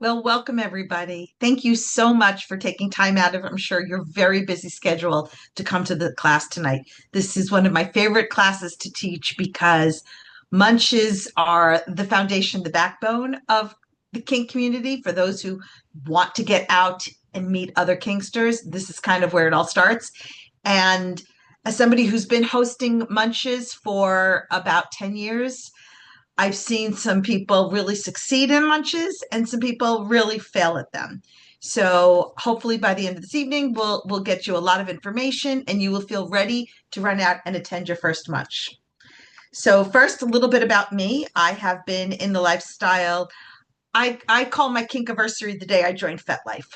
Well, welcome everybody. Thank you so much for taking time out of, I'm sure, your very busy schedule to come to the class tonight. This is one of my favorite classes to teach because munches are the foundation, the backbone of the kink community. For those who want to get out and meet other kinksters, this is kind of where it all starts. And as somebody who's been hosting munches for about 10 years, I've seen some people really succeed in munches and some people really fail at them. So hopefully by the end of this evening, we'll get you a lot of information and you will feel ready to run out and attend your first munch. So first, a little bit about me. I have been in the lifestyle. I call my kink anniversary the day I joined FetLife.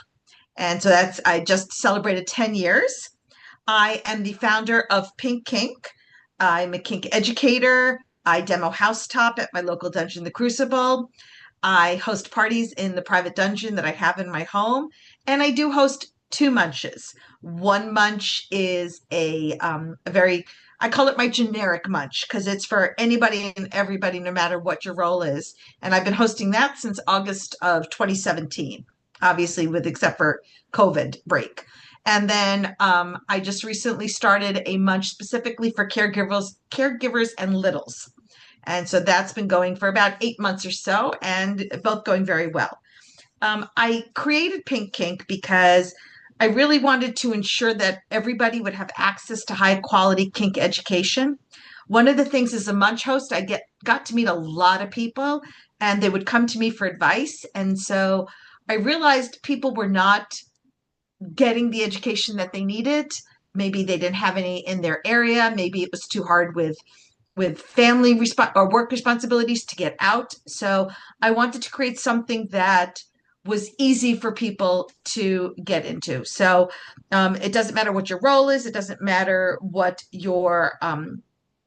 And so I just celebrated 10 years. I am the founder of Pink Kink. I'm a kink educator. I demo housetop at my local dungeon, The Crucible. I host parties in the private dungeon that I have in my home. And I do host two munches. One munch is a very, I call it my generic munch because it's for anybody and everybody, no matter what your role is. And I've been hosting that since August of 2017, obviously with except for COVID break. And then I just recently started a munch specifically for caregivers and littles. And so that's been going for about 8 months or so, and both going very well. I created Pink Kink because I really wanted to ensure that everybody would have access to high quality kink education. One of the things as a munch host, I got to meet a lot of people and they would come to me for advice. And so I realized people were not getting the education that they needed. Maybe they didn't have any in their area. Maybe it was too hard with family or work responsibilities to get out. So I wanted to create something that was easy for people to get into. So it doesn't matter what your role is. It doesn't matter what your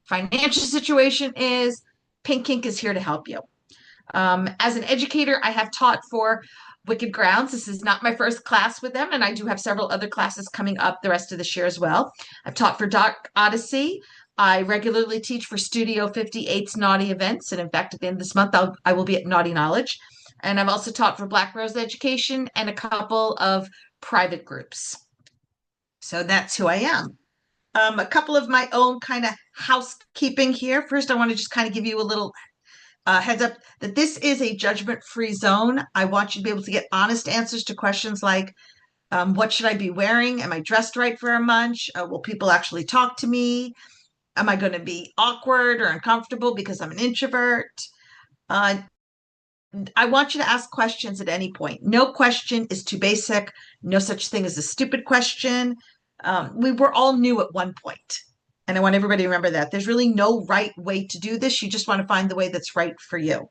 financial situation is. Pink Kink is here to help you. As an educator, I have taught for Wicked Grounds. This is not my first class with them, and I do have several other classes coming up the rest of this year as well. I've taught for Dark Odyssey. I regularly teach for Studio 58's Naughty events, and in fact, at the end of this month, I will be at Naughty Knowledge. And I've also taught for Black Rose Education and a couple of private groups. So that's who I am. A couple of my own kind of housekeeping here. First, I want to just kind of give you a little heads up that this is a judgment-free zone. I want you to be able to get honest answers to questions like, what should I be wearing? Am I dressed right for a munch? Will people actually talk to me? Am I going to be awkward or uncomfortable because I'm an introvert? I want you to ask questions at any point. No question is too basic. No such thing as a stupid question. We were all new at one point. And I want everybody to remember that. There's really no right way to do this. You just want to find the way that's right for you.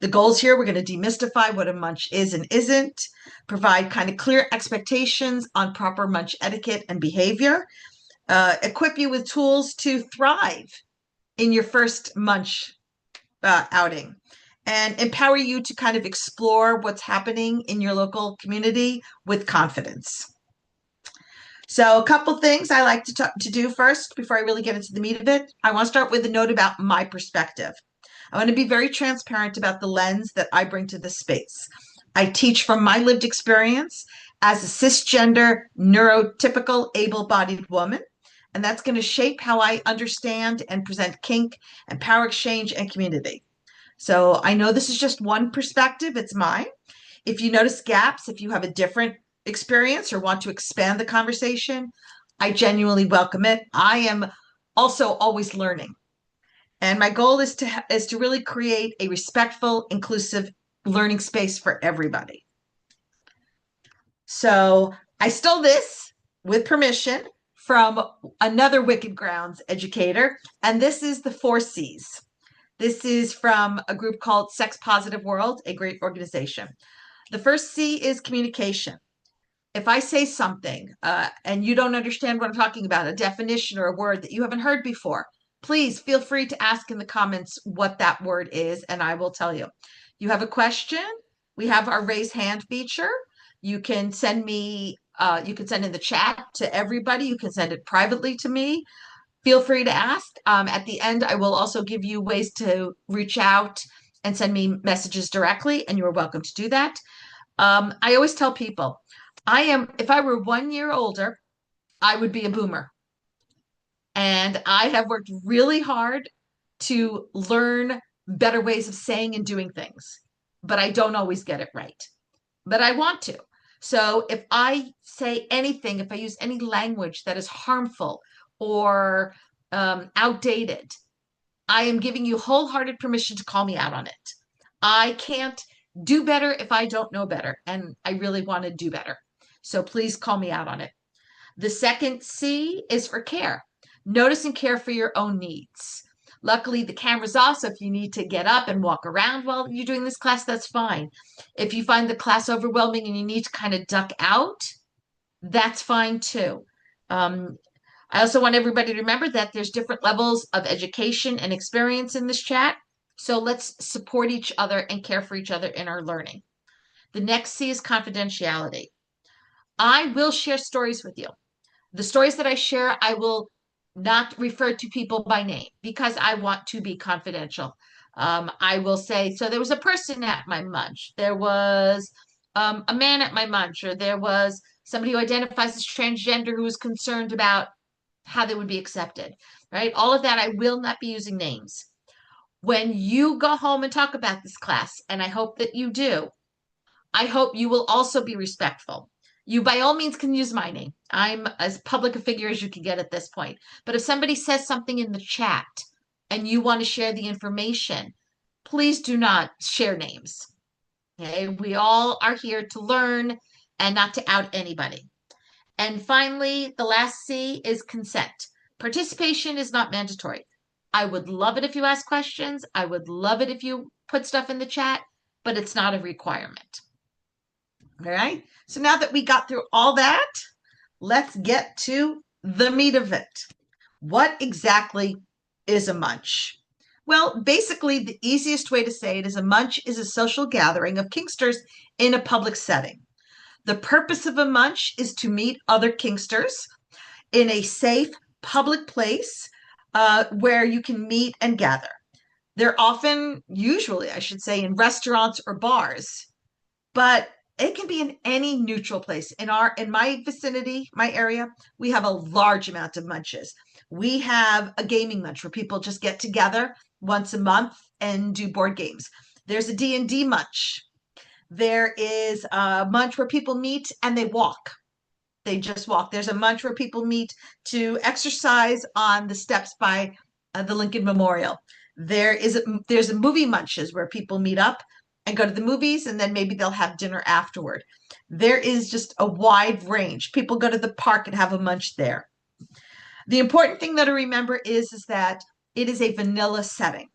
The goals here, we're going to demystify what a munch is and isn't, provide kind of clear expectations on proper munch etiquette and behavior, equip you with tools to thrive in your first munch outing, and empower you to kind of explore what's happening in your local community with confidence. So a couple things I like to do first before I really get into the meat of it. I want to start with a note about my perspective. I want to be very transparent about the lens that I bring to this space. I teach from my lived experience as a cisgender, neurotypical, able-bodied woman, and that's going to shape how I understand and present kink and power exchange and community. So I know this is just one perspective, it's mine. If you notice gaps, if you have a different experience or want to expand the conversation, I genuinely welcome it. I am also always learning. And my goal is to really create a respectful, inclusive learning space for everybody. So I stole this with permission from another Wicked Grounds educator, and this is the 4 C's. This is from a group called Sex Positive World, a great organization. The first C is communication. If I say something and you don't understand what I'm talking about, a definition or a word that you haven't heard before, please feel free to ask in the comments what that word is, and I will tell you. You have a question? We have our raise hand feature. You can send me, you can send in the chat to everybody. You can send it privately to me. Feel free to ask. At the end, I will also give you ways to reach out and send me messages directly, and you are welcome to do that. I always tell people, if I were 1 year older, I would be a boomer. And I have worked really hard to learn better ways of saying and doing things, but I don't always get it right. But I want to. So if I say anything, if I use any language that is harmful or outdated, I am giving you wholehearted permission to call me out on it. I can't do better if I don't know better, and I really want to do better. So please call me out on it. The second C is for care. Notice and care for your own needs. Luckily, the camera's off, so if you need to get up and walk around while you're doing this class, that's fine. If you find the class overwhelming and you need to kind of duck out, that's fine too. I also want everybody to remember that there's different levels of education and experience in this chat. So let's support each other and care for each other in our learning. The next C is confidentiality. I will share stories with you. The stories that I share, I will not refer to people by name because I want to be confidential. I will say, so there was a person at my munch, there was a man at my munch, or there was somebody who identifies as transgender who is concerned about how they would be accepted, right? All of that, I will not be using names. When you go home and talk about this class, and I hope that you do, I hope you will also be respectful. You, by all means, can use my name. I'm as public a figure as you can get at this point. But if somebody says something in the chat and you want to share the information, please do not share names. Okay, we all are here to learn and not to out anybody. And finally, the last C is consent. Participation is not mandatory. I would love it if you ask questions. I would love it if you put stuff in the chat, but it's not a requirement. All right. So now that we got through all that, let's get to the meat of it. What exactly is a munch? Well, basically, the easiest way to say it is a munch is a social gathering of kinksters in a public setting. The purpose of a munch is to meet other kinksters in a safe public place where you can meet and gather. They're often, usually, I should say, in restaurants or bars, but it can be in any neutral place. In my vicinity, my area, we have a large amount of munches. We have a gaming munch where people just get together once a month and do board games. There's a D&D munch. There is a munch where people meet and they walk. They just walk. There's a munch where people meet to exercise on the steps by the Lincoln Memorial. There's a movie munches where people meet up and go to the movies, and then maybe they'll have dinner afterward. There is just a wide range. People go to the park and have a munch there. The important thing that to remember is that it is a vanilla setting.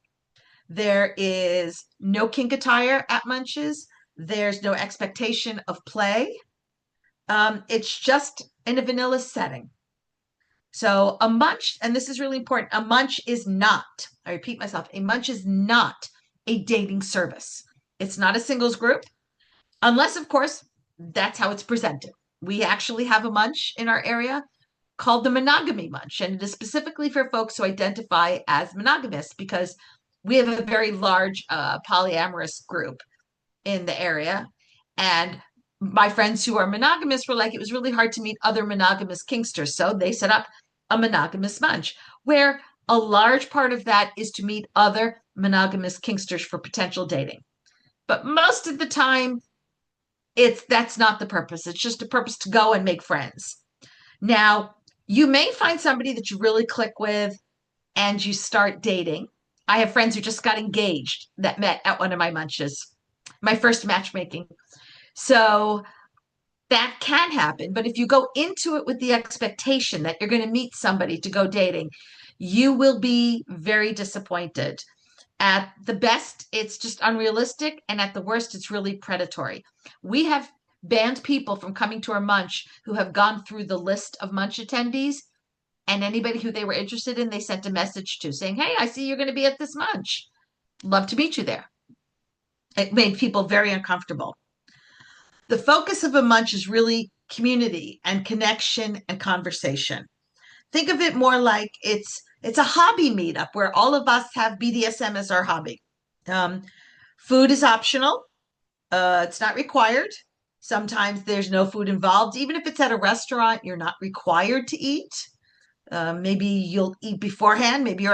There is no kink attire at Munches. There's no expectation of play. It's just in a vanilla setting. So a munch, and this is really important, a munch is not, I repeat myself, a munch is not a dating service. It's not a singles group, unless, of course, that's how it's presented. We actually have a munch in our area called the monogamy munch, and it is specifically for folks who identify as monogamous because we have a very large polyamorous group in the area. And my friends who are monogamous were like, it was really hard to meet other monogamous kinksters. So they set up a monogamous munch, where a large part of that is to meet other monogamous kinksters for potential dating. But most of the time, that's not the purpose. It's just a purpose to go and make friends. Now, you may find somebody that you really click with and you start dating. I have friends who just got engaged that met at one of my munches, my first matchmaking. So that can happen. But if you go into it with the expectation that you're going to meet somebody to go dating, you will be very disappointed. At the best, it's just unrealistic. And at the worst, it's really predatory. We have banned people from coming to our munch who have gone through the list of munch attendees, and anybody who they were interested in, they sent a message to saying, hey, I see you're going to be at this munch. Love to meet you there. It made people very uncomfortable. The focus of a munch is really community and connection and conversation. Think of it more like it's a hobby meetup where all of us have BDSM as our hobby. Food is optional. It's not required. Sometimes there's no food involved. Even if it's at a restaurant, you're not required to eat. Maybe you'll eat beforehand. Maybe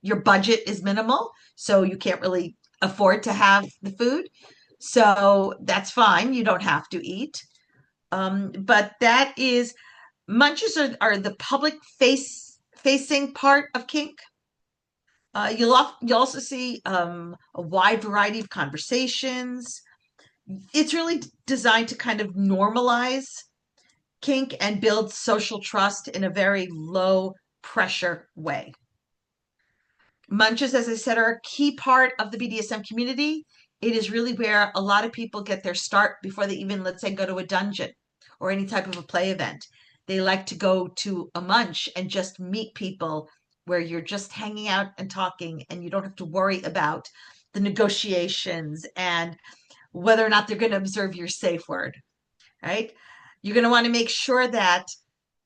your budget is minimal, so you can't really afford to have the food. So that's fine. You don't have to eat. But that is Munches are the public facing part of kink. You'll also see a wide variety of conversations. It's really designed to kind of normalize kink and build social trust in a very low pressure way. Munches, as I said, are a key part of the BDSM community. It is really where a lot of people get their start before they even, let's say, go to a dungeon or any type of a play event. They like to go to a munch and just meet people where you're just hanging out and talking, and you don't have to worry about the negotiations and whether or not they're going to observe your safe word, right? You're going to want to make sure that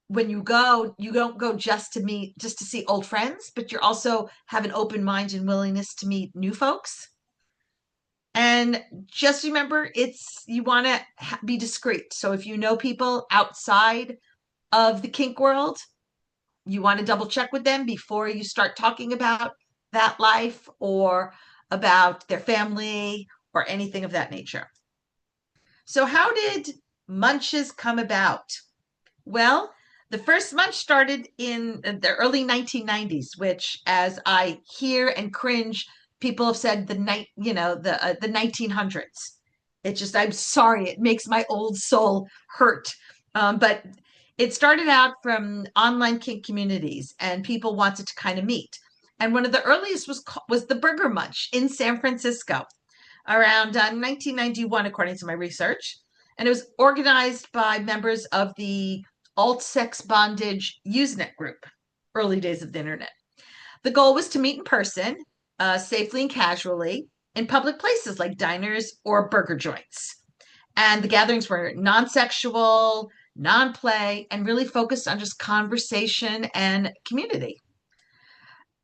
when you go, you don't go just to meet, just to see old friends, but you also have an open mind and willingness to meet new folks. And just remember, you want to be discreet. So if you know people outside of the kink world, you want to double check with them before you start talking about that life or about their family or anything of that nature. So how did Munches come about? Well, the first Munch started in the early 1990s, which, as I hear and cringe, people have said the 1900s. I'm sorry, it makes my old soul hurt. But it started out from online kink communities, and people wanted to kind of meet. And one of the earliest was the Burger Munch in San Francisco around 1991, according to my research. And it was organized by members of the alt sex bondage Usenet group, early days of the internet. The goal was to meet in person, safely and casually, in public places like diners or burger joints. And the gatherings were non-sexual, non-play, and really focused on just conversation and community.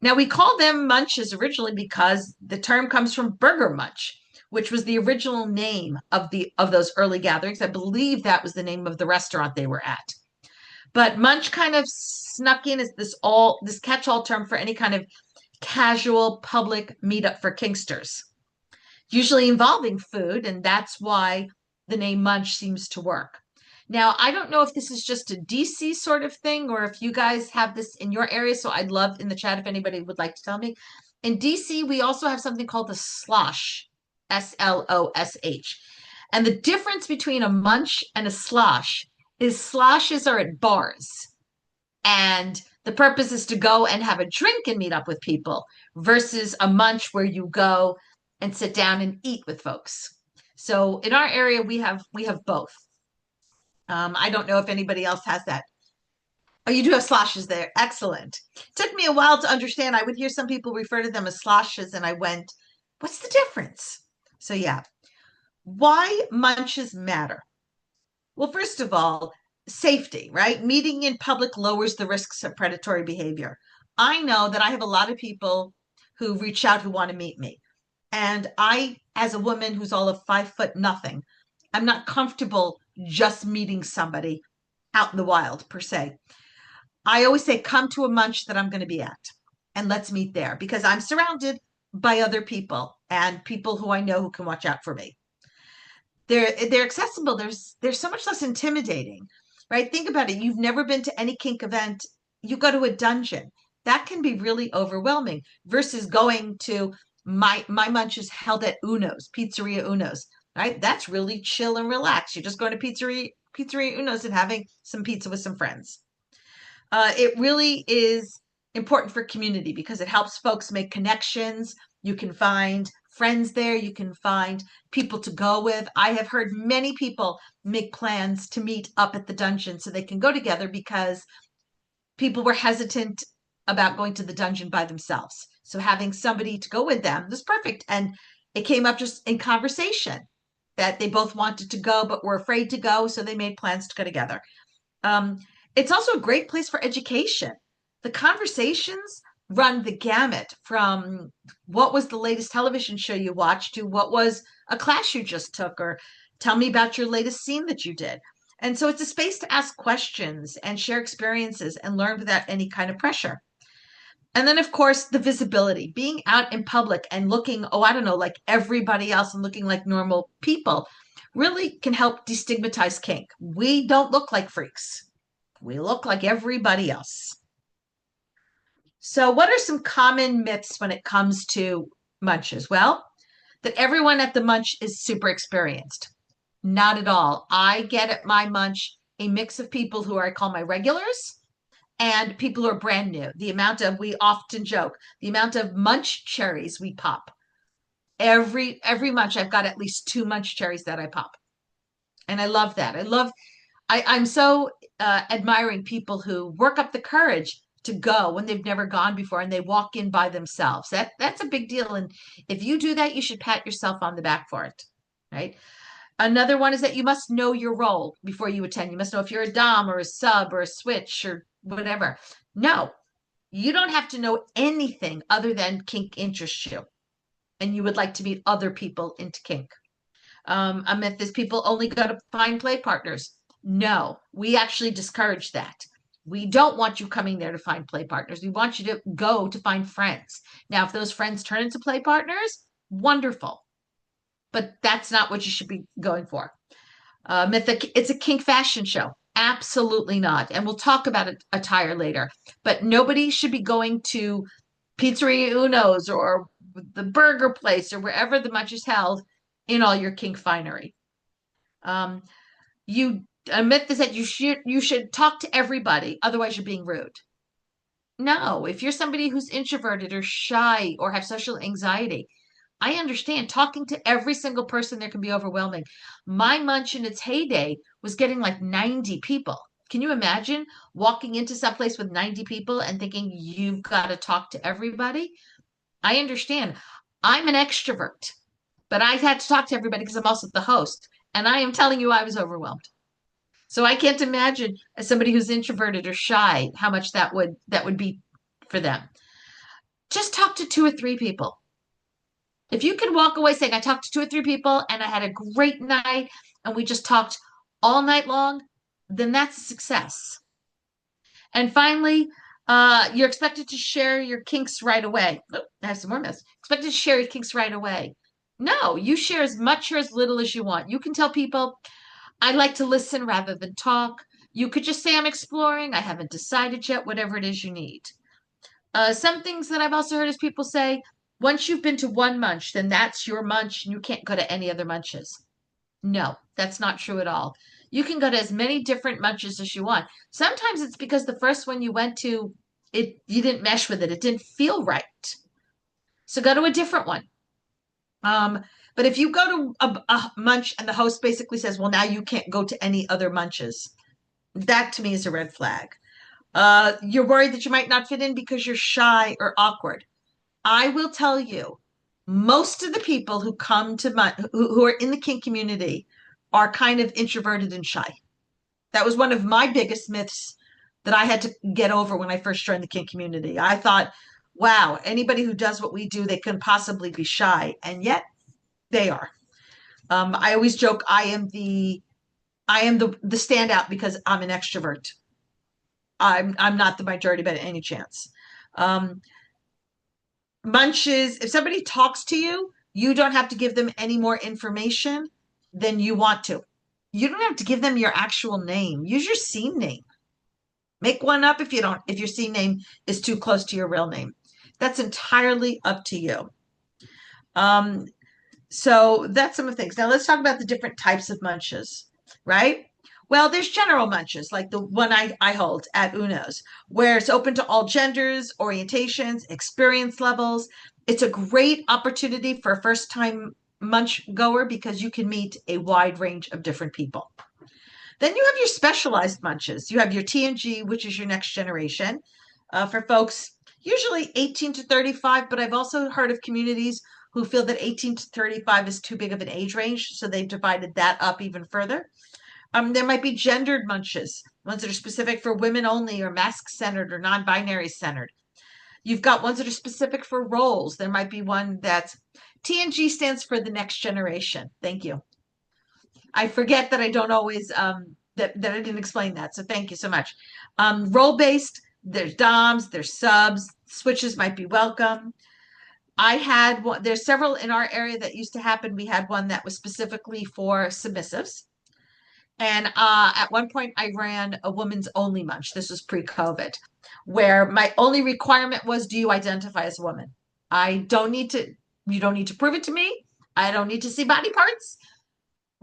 Now, we call them munches originally because the term comes from Burger Munch, which was the original name of those early gatherings. I believe that was the name of the restaurant they were at. But munch kind of snuck in as this catch-all term for any kind of casual public meetup for kinksters, usually involving food, and that's why the name Munch seems to work. Now, I don't know if this is just a DC sort of thing or if you guys have this in your area, so I'd love in the chat if anybody would like to tell me. In DC, we also have something called the slosh, SLOSH. And the difference between a munch and a slosh is sloshes are at bars. And the purpose is to go and have a drink and meet up with people versus a munch where you go and sit down and eat with folks. So in our area, we have both. I don't know if anybody else has that. Oh, you do have sloshes there. Excellent. It took me a while to understand. I would hear some people refer to them as sloshes, and I went, what's the difference? So yeah, why munches matter? Well, first of all, safety, right? Meeting in public lowers the risks of predatory behavior. I know that I have a lot of people who reach out who want to meet me. And I, as a woman who's all of 5 foot nothing, I'm not comfortable just meeting somebody out in the wild per se. I always say, come to a munch that I'm going to be at and let's meet there because I'm surrounded by other people and people who I know who can watch out for me. They're accessible. They're so much less intimidating, right? Think about it. You've never been to any kink event. You go to a dungeon. That can be really overwhelming versus going to my munch is held at Uno's, Pizzeria Uno's, right? That's really chill and relaxed. You're just going to Pizzeria Uno's and having some pizza with some friends. It really is important for community because it helps folks make connections. You can find friends there. You can find people to go with. I have heard many people make plans to meet up at the dungeon so they can go together because people were hesitant about going to the dungeon by themselves. So having somebody to go with them was perfect. And it came up just in conversation that they both wanted to go but were afraid to go. So they made plans to go together. It's also a great place for education. The conversations run the gamut from what was the latest television show you watched to what was a class you just took or Tell me about your latest scene that you did. And so it's a space to ask questions and share experiences and learn without any kind of pressure. And then, of course, the visibility, being out in public and looking, oh, I don't know, like everybody else and looking like normal people really can help destigmatize kink. We don't look like freaks. We look like everybody else. So, what are some common myths when it comes to munches? Well, that everyone at the munch is super experienced. Not at all. I get at my munch a mix of people who are, I call my regulars, and people who are brand new. The amount of, we often joke, the amount of munch cherries we pop. Every munch, I've got at least 2 munch cherries that I pop. And I love that. I'm so admiring people who work up the courage to go when they've never gone before and they walk in by themselves. That's a big deal. And if you do that, you should pat yourself on the back for it, right? Another one is that you must know your role before you attend. You must know if you're a dom or a sub or a switch or whatever. No, you don't have to know anything other than kink interests you. And you would like to meet other people into kink. I meant this people only go to find play partners. No, we actually discourage that. We don't want you coming there to find play partners. We want you to go to find friends. Now, if those friends turn into play partners, wonderful. But that's not what you should be going for. It's a kink fashion show. Absolutely not. And we'll talk about attire later. But nobody should be going to Pizzeria Uno's or the burger place or wherever the munch is held in all your kink finery. A myth is that you should talk to everybody, otherwise you're being rude. No, if you're somebody who's introverted or shy or have social anxiety, I understand talking to every single person there can be overwhelming. My munch in its heyday was getting like 90 people. Can you imagine walking into some place with 90 people and thinking you've got to talk to everybody? I understand. I'm an extrovert, but I had to talk to everybody because I'm also the host. And I am telling you, I was overwhelmed. So I can't imagine as somebody who's introverted or shy how much that would be for them. Just talk to 2 or 3 people. If you can walk away saying, I talked to 2 or 3 people and I had a great night and we just talked all night long, then that's a success. And finally, you're expected to share your kinks right away. Oh, I have some more myths. Expected to share your kinks right away. No, you share as much or as little as you want. You can tell people, I like to listen rather than talk. You could just say, I'm exploring. I haven't decided yet, whatever it is you need. Some things that I've also heard is people say, once you've been to one munch, then that's your munch and you can't go to any other munches. No, that's not true at all. You can go to as many different munches as you want. Sometimes it's because the first one you went to, you didn't mesh with it. It didn't feel right. So go to a different one. But if you go to a munch and the host basically says, well, now you can't go to any other munches, that to me is a red flag. You're worried that you might not fit in because you're shy or awkward. I will tell you, most of the people who come to who are in the kink community are kind of introverted and shy. That was one of my biggest myths that I had to get over when I first joined the kink community. I thought, wow, anybody who does what we do, they can possibly be shy, and yet they are. I always joke I am the standout because I'm an extrovert. I'm not the majority by any chance. Munches, if somebody talks to you, you don't have to give them any more information than you want to. You don't have to give them your actual name. Use your scene name. Make one up if your scene name is too close to your real name. That's entirely up to you. So that's some of the things. Now let's talk about the different types of munches, right? Well, there's general munches, like the one I hold at Uno's, where it's open to all genders, orientations, experience levels. It's a great opportunity for a first-time munch goer because you can meet a wide range of different people. Then you have your specialized munches. You have your TNG, which is your next generation, for folks usually 18 to 35, but I've also heard of communities who feel that 18 to 35 is too big of an age range, so they've divided that up even further. There might be gendered munches, ones that are specific for women only or masc-centered or non-binary centered. You've got ones that are specific for roles. There might be one that's TNG stands for the next generation. Thank you. I forget that I don't always that I didn't explain that. So thank you so much. Role based, there's DOMs, there's subs, switches might be welcome. I had one, there's several in our area that used to happen. We had one that was specifically for submissives. And at one point, I ran a woman's only munch. This was pre-COVID, where my only requirement was, do you identify as a woman? I don't need to, you don't need to prove it to me. I don't need to see body parts.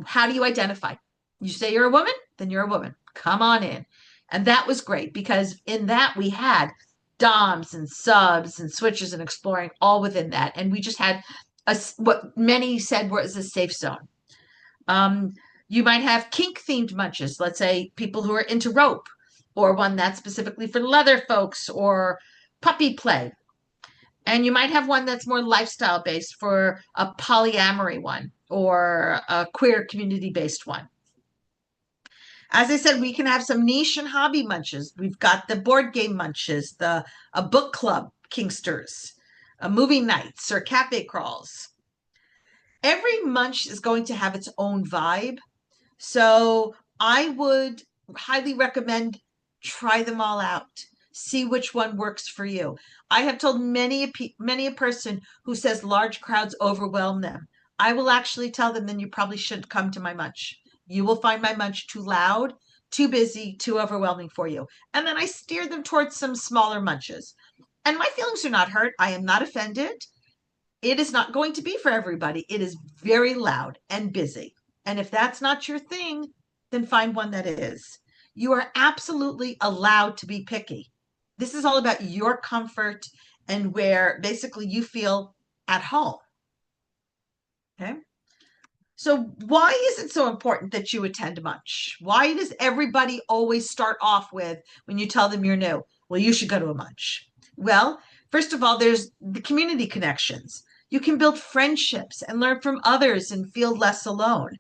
How do you identify? You say you're a woman, then you're a woman. Come on in. And that was great because in that we had DOMs and subs and switches and exploring all within that. And we just had what many said was a safe zone. Um, you might have kink themed munches, let's say people who are into rope, or one that's specifically for leather folks or puppy play. And you might have one that's more lifestyle based for a polyamory one or a queer community based one. As I said, we can have some niche and hobby munches. We've got the board game munches, the a book club kinksters, a movie nights or cafe crawls. Every munch is going to have its own vibe. So I would highly recommend try them all out. See which one works for you. I have told many a person who says large crowds overwhelm them. I will actually tell them, then you probably shouldn't come to my munch. You will find my munch too loud, too busy, too overwhelming for you. And then I steer them towards some smaller munches. And my feelings are not hurt. I am not offended. It is not going to be for everybody. It is very loud and busy. And if that's not your thing, then find one that is. You are absolutely allowed to be picky. This is all about your comfort and where basically you feel at home. Okay. So why is it so important that you attend Munch? Why does everybody always start off with, when you tell them you're new, well, you should go to a Munch? Well, first of all, there's the community connections. You can build friendships and learn from others and feel less alone.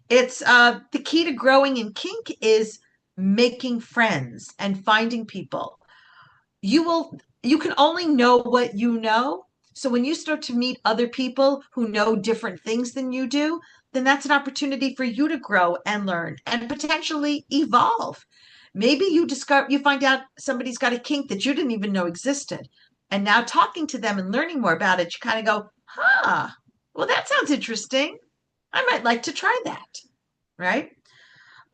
It's the key to growing in kink is making friends and finding people. You can only know what you know. So when you start to meet other people who know different things than you do, then that's an opportunity for you to grow and learn and potentially evolve. Maybe you find out somebody's got a kink that you didn't even know existed. And now talking to them and learning more about it, you kind of go, huh, well, that sounds interesting. I might like to try that, right?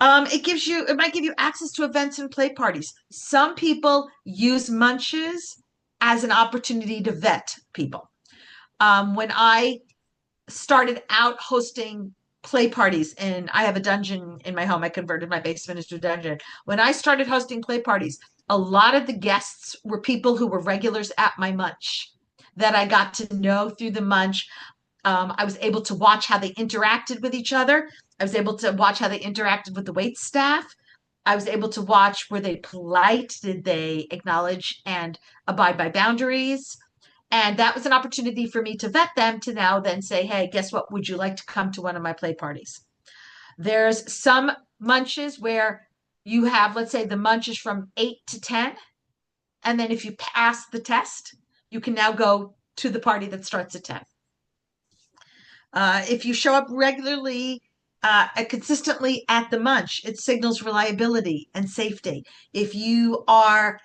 It might give you access to events and play parties. Some people use munches as an opportunity to vet people. When I started out hosting play parties, and I have a dungeon in my home, I converted my basement into a dungeon. When I started hosting play parties, a lot of the guests were people who were regulars at my munch that I got to know through the munch. I was able to watch how they interacted with each other. I was able to watch how they interacted with the wait staff. I was able to watch, were they polite? Did they acknowledge and abide by boundaries? And that was an opportunity for me to vet them to now then say, hey, guess what? Would you like to come to one of my play parties? There's some munches where you have, let's say the munch is from 8 to 10. And then if you pass the test, you can now go to the party that starts at 10. If you show up regularly, consistently at the munch, it signals reliability and safety. If you are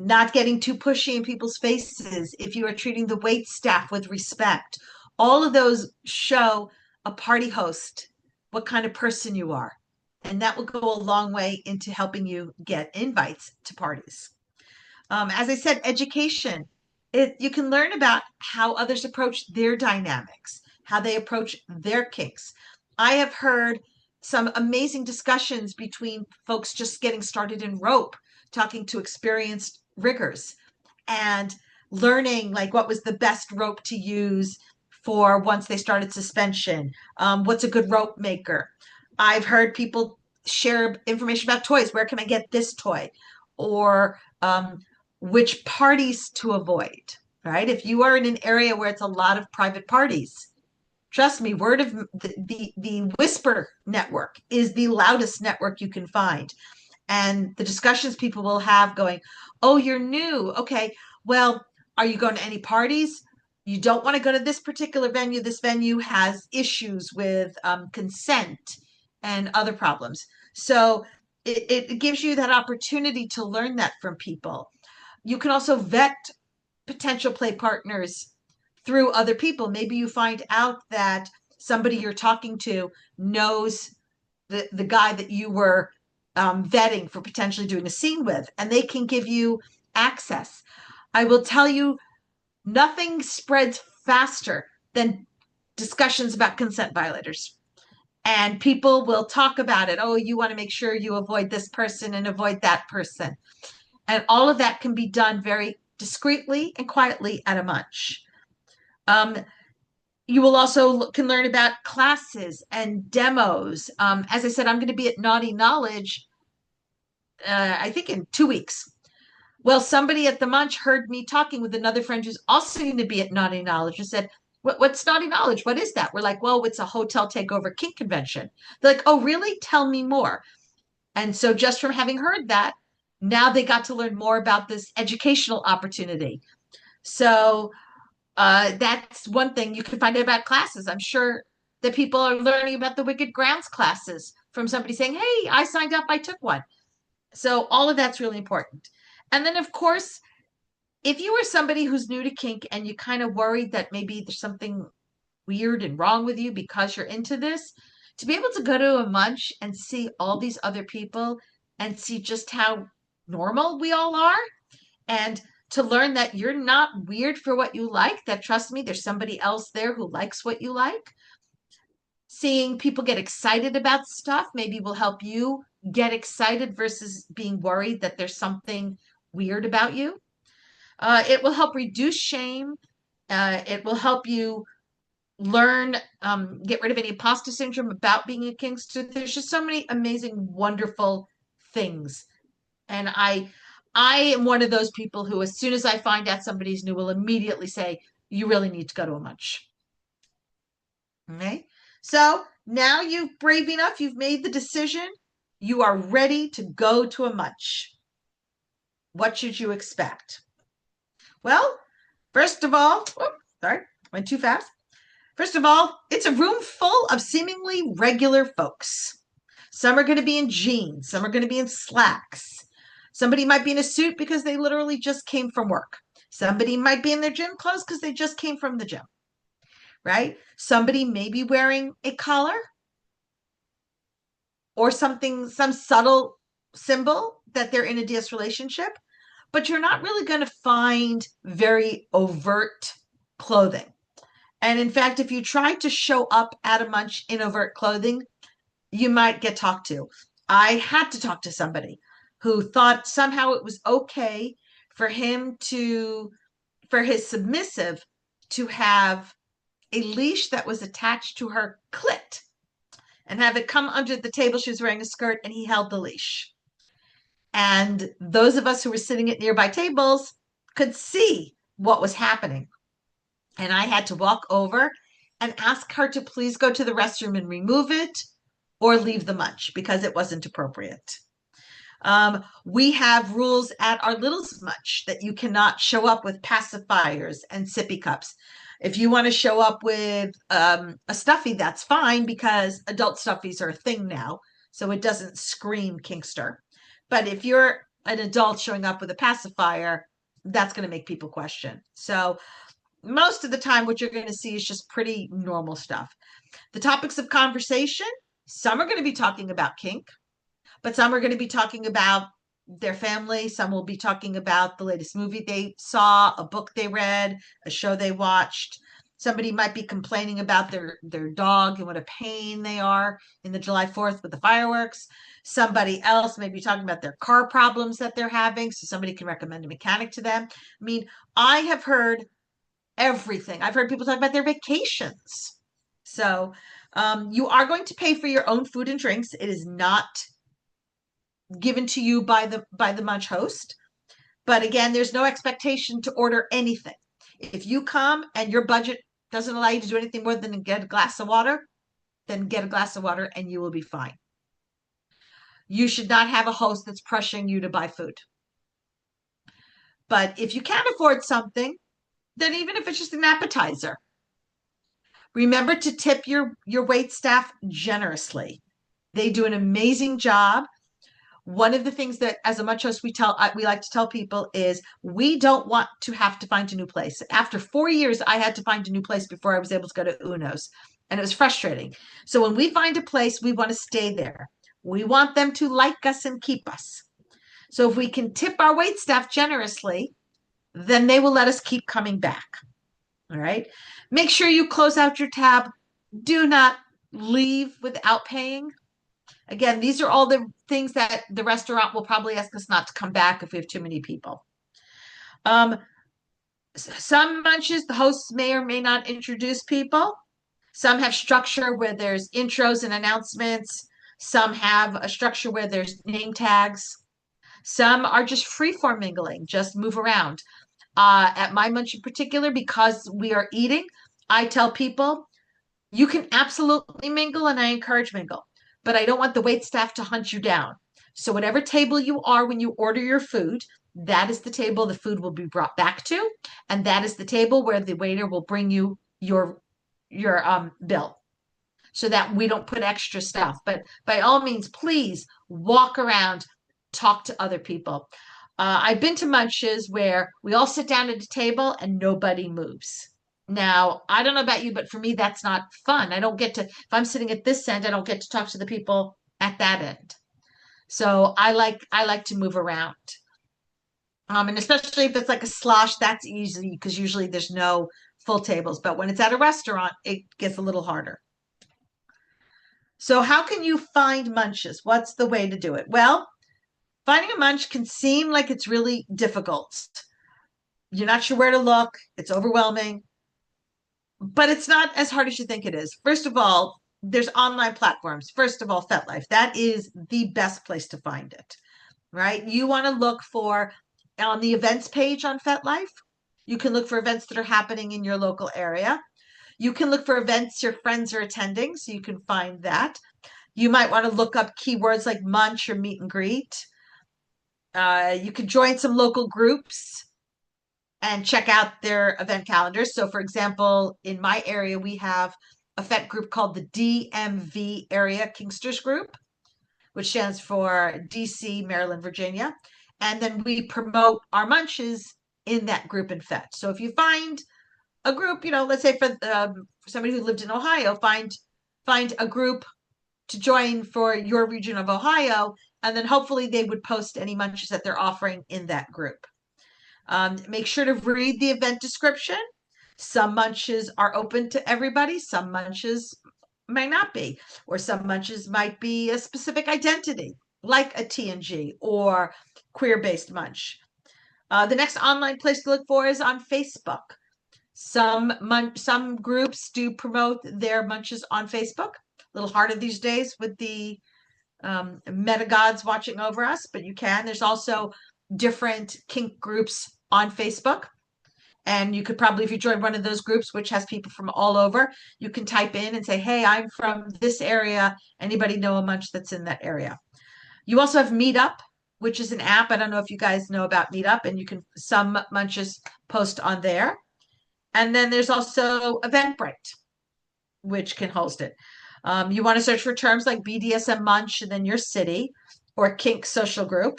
not getting too pushy in people's faces, if you are treating the wait staff with respect, all of those show a party host what kind of person you are. And that will go a long way into helping you get invites to parties. As I said, education. You can learn about how others approach their dynamics, how they approach their kinks. I have heard some amazing discussions between folks just getting started in rope, talking to experienced riggers and learning like what was the best rope to use for once they started suspension. What's a good rope maker? I've heard people share information about toys. Where can I get this toy? Or which parties to avoid, right? If you are in an area where it's a lot of private parties, trust me, word of the whisper network is the loudest network you can find. And the discussions people will have going, oh, you're new. Okay, well, are you going to any parties? You don't want to go to this particular venue. This venue has issues with consent and other problems. So it gives you that opportunity to learn that from people. You can also vet potential play partners through other people. Maybe you find out that somebody you're talking to knows the guy that you were vetting for potentially doing a scene with, and they can give you access. I will tell you, nothing spreads faster than discussions about consent violators. And people will talk about it. Oh, you want to make sure you avoid this person and avoid that person. And all of that can be done very discreetly and quietly at a munch. You will also can learn about classes and demos. As I said, I'm going to be at Naughty Knowledge, I think in 2 weeks. Well, somebody at the Munch heard me talking with another friend who's also going to be at Naughty Knowledge and said, what's Naughty Knowledge? What is that? We're like, well, it's a hotel takeover kink convention. They're like, oh, really? Tell me more. And so just from having heard that, now they got to learn more about this educational opportunity. So that's one thing you can find out about classes. I'm sure that people are learning about the Wicked Grounds classes from somebody saying, hey, I signed up, I took one. So all of that's really important. And then, of course, if you are somebody who's new to kink and you kind of worried that maybe there's something weird and wrong with you because you're into this, to be able to go to a munch and see all these other people and see just how normal we all are, and to learn that you're not weird for what you like, that trust me, there's somebody else there who likes what you like. Seeing people get excited about stuff maybe will help you get excited versus being worried that there's something weird about you. It will help reduce shame. It will help you learn, get rid of any imposter syndrome about being a kinkster. There's just so many amazing, wonderful things. And I am one of those people who, as soon as I find out somebody's new, will immediately say, you really need to go to a munch. Okay. So now you've brave enough, you've made the decision, you are ready to go to a munch. What should you expect? Well, first of all, sorry, went too fast. First of all, it's a room full of seemingly regular folks. Some are going to be in jeans, some are going to be in slacks. Somebody might be in a suit because they literally just came from work. Somebody might be in their gym clothes because they just came from the gym, right? Somebody may be wearing a collar or something, some subtle symbol that they're in a DS relationship, but you're not really going to find very overt clothing. And in fact, if you try to show up at a munch in overt clothing, you might get talked to. I had to talk to somebody who thought somehow it was okay for for his submissive to have a leash that was attached to her clit and have it come under the table. She was wearing a skirt and he held the leash. And those of us who were sitting at nearby tables could see what was happening. And I had to walk over and ask her to please go to the restroom and remove it or leave the munch because it wasn't appropriate. We have rules at our Little's Munch that you cannot show up with pacifiers and sippy cups. If you want to show up with a stuffy, that's fine because adult stuffies are a thing now, so it doesn't scream kinkster. But if you're an adult showing up with a pacifier, that's going to make people question. So most of the time, what you're going to see is just pretty normal stuff. The topics of conversation, some are going to be talking about kink, but some are going to be talking about their family. Some will be talking about the latest movie they saw, a book they read, a show they watched. Somebody might be complaining about their dog and what a pain they are in the July 4th with the fireworks. Somebody else may be talking about their car problems that they're having, so somebody can recommend a mechanic to them. I mean, I have heard everything. I've heard people talk about their vacations. So you are going to pay for your own food and drinks. It is not given to you by the munch host. But again, there's no expectation to order anything. If you come and your budget doesn't allow you to do anything more than get a glass of water, then get a glass of water and you will be fine. You should not have a host that's pressuring you to buy food. But if you can't afford something, then even if it's just an appetizer, remember to tip your wait staff generously. They do an amazing job. One of the things that as a Munch host we like to tell people is we don't want to have to find a new place. After 4 years, I had to find a new place before I was able to go to Uno's, and it was frustrating. So when we find a place, we want to stay there. We want them to like us and keep us. So if we can tip our wait staff generously, then they will let us keep coming back. All right. Make sure you close out your tab. Do not leave without paying. Again, these are all the things that the restaurant will probably ask us not to come back if we have too many people. Some Munches, the hosts may or may not introduce people. Some have structure where there's intros and announcements. Some have a structure where there's name tags. Some are just free-form mingling, just move around. At my Munch in particular, because we are eating, I tell people, you can absolutely mingle and I encourage mingle, but I don't want the wait staff to hunt you down. So whatever table you are when you order your food, that is the table the food will be brought back to, and that is the table where the waiter will bring you your bill, so that we don't put extra stuff. But by all means, please walk around, talk to other people. I've been to Munches where we all sit down at a table and nobody moves. Now, I don't know about you, but for me, that's not fun. I don't get to, if I'm sitting at this end, I don't get to talk to the people at that end. So I like to move around. And especially if it's like a slosh, that's easy because usually there's no full tables. But when it's at a restaurant, it gets a little harder. So how can you find Munches? What's the way to do it? Well, finding a Munch can seem like it's really difficult. You're not sure where to look. It's overwhelming, but it's not as hard as you think it is. First of all, there's online platforms. First of all, FetLife. That is the best place to find it, right? You want to look for on the events page on FetLife. You can look for events that are happening in your local area. You can look for events your friends are attending, so you can find that. You might want to look up keywords like Munch or meet and greet. You can join some local groups and check out their event calendars. So, for example, in my area, we have a FET group called the DMV Area Kinksters Group, which stands for DC, Maryland, Virginia. And then we promote our Munches in that group in FET. So if you find a group, let's say for somebody who lived in Ohio, find a group to join for your region of Ohio, and then hopefully they would post any Munches that they're offering in that group. Make sure to read the event description. Some Munches are open to everybody. Some Munches might not be, or some Munches might be a specific identity, like a TNG or queer-based Munch. The next online place to look for is on Facebook. Some groups do promote their Munches on Facebook. A little harder these days with the meta gods watching over us, but you can. There's also different kink groups on Facebook. And you could probably, if you join one of those groups, which has people from all over, you can type in and say, hey, I'm from this area. Anybody know a Munch that's in that area? You also have Meetup, which is an app. I don't know if you guys know about Meetup, and some Munches post on there. And then there's also Eventbrite, which can host it. You want to search for terms like BDSM Munch and then your city, or Kink social group.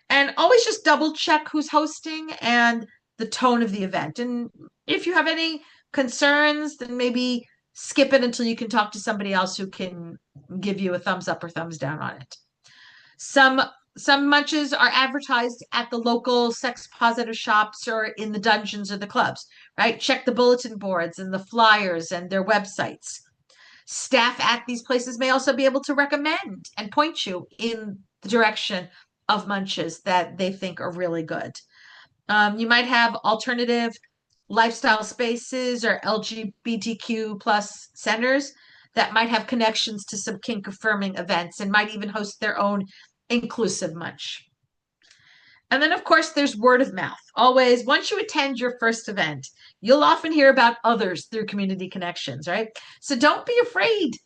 And always just double check who's hosting and the tone of the event. And if you have any concerns, then maybe skip it until you can talk to somebody else who can give you a thumbs up or thumbs down on it. Some Munches are advertised at the local sex positive shops or in the dungeons or the clubs, right? Check the bulletin boards and the flyers and their websites. Staff at these places may also be able to recommend and point you in the direction of Munches that they think are really good. You might have alternative lifestyle spaces or LGBTQ plus centers that might have connections to some kink affirming events and might even host their own inclusive Munch. And then, of course, there's word of mouth. Always, once you attend your first event, you'll often hear about others through community connections, right? So don't be afraid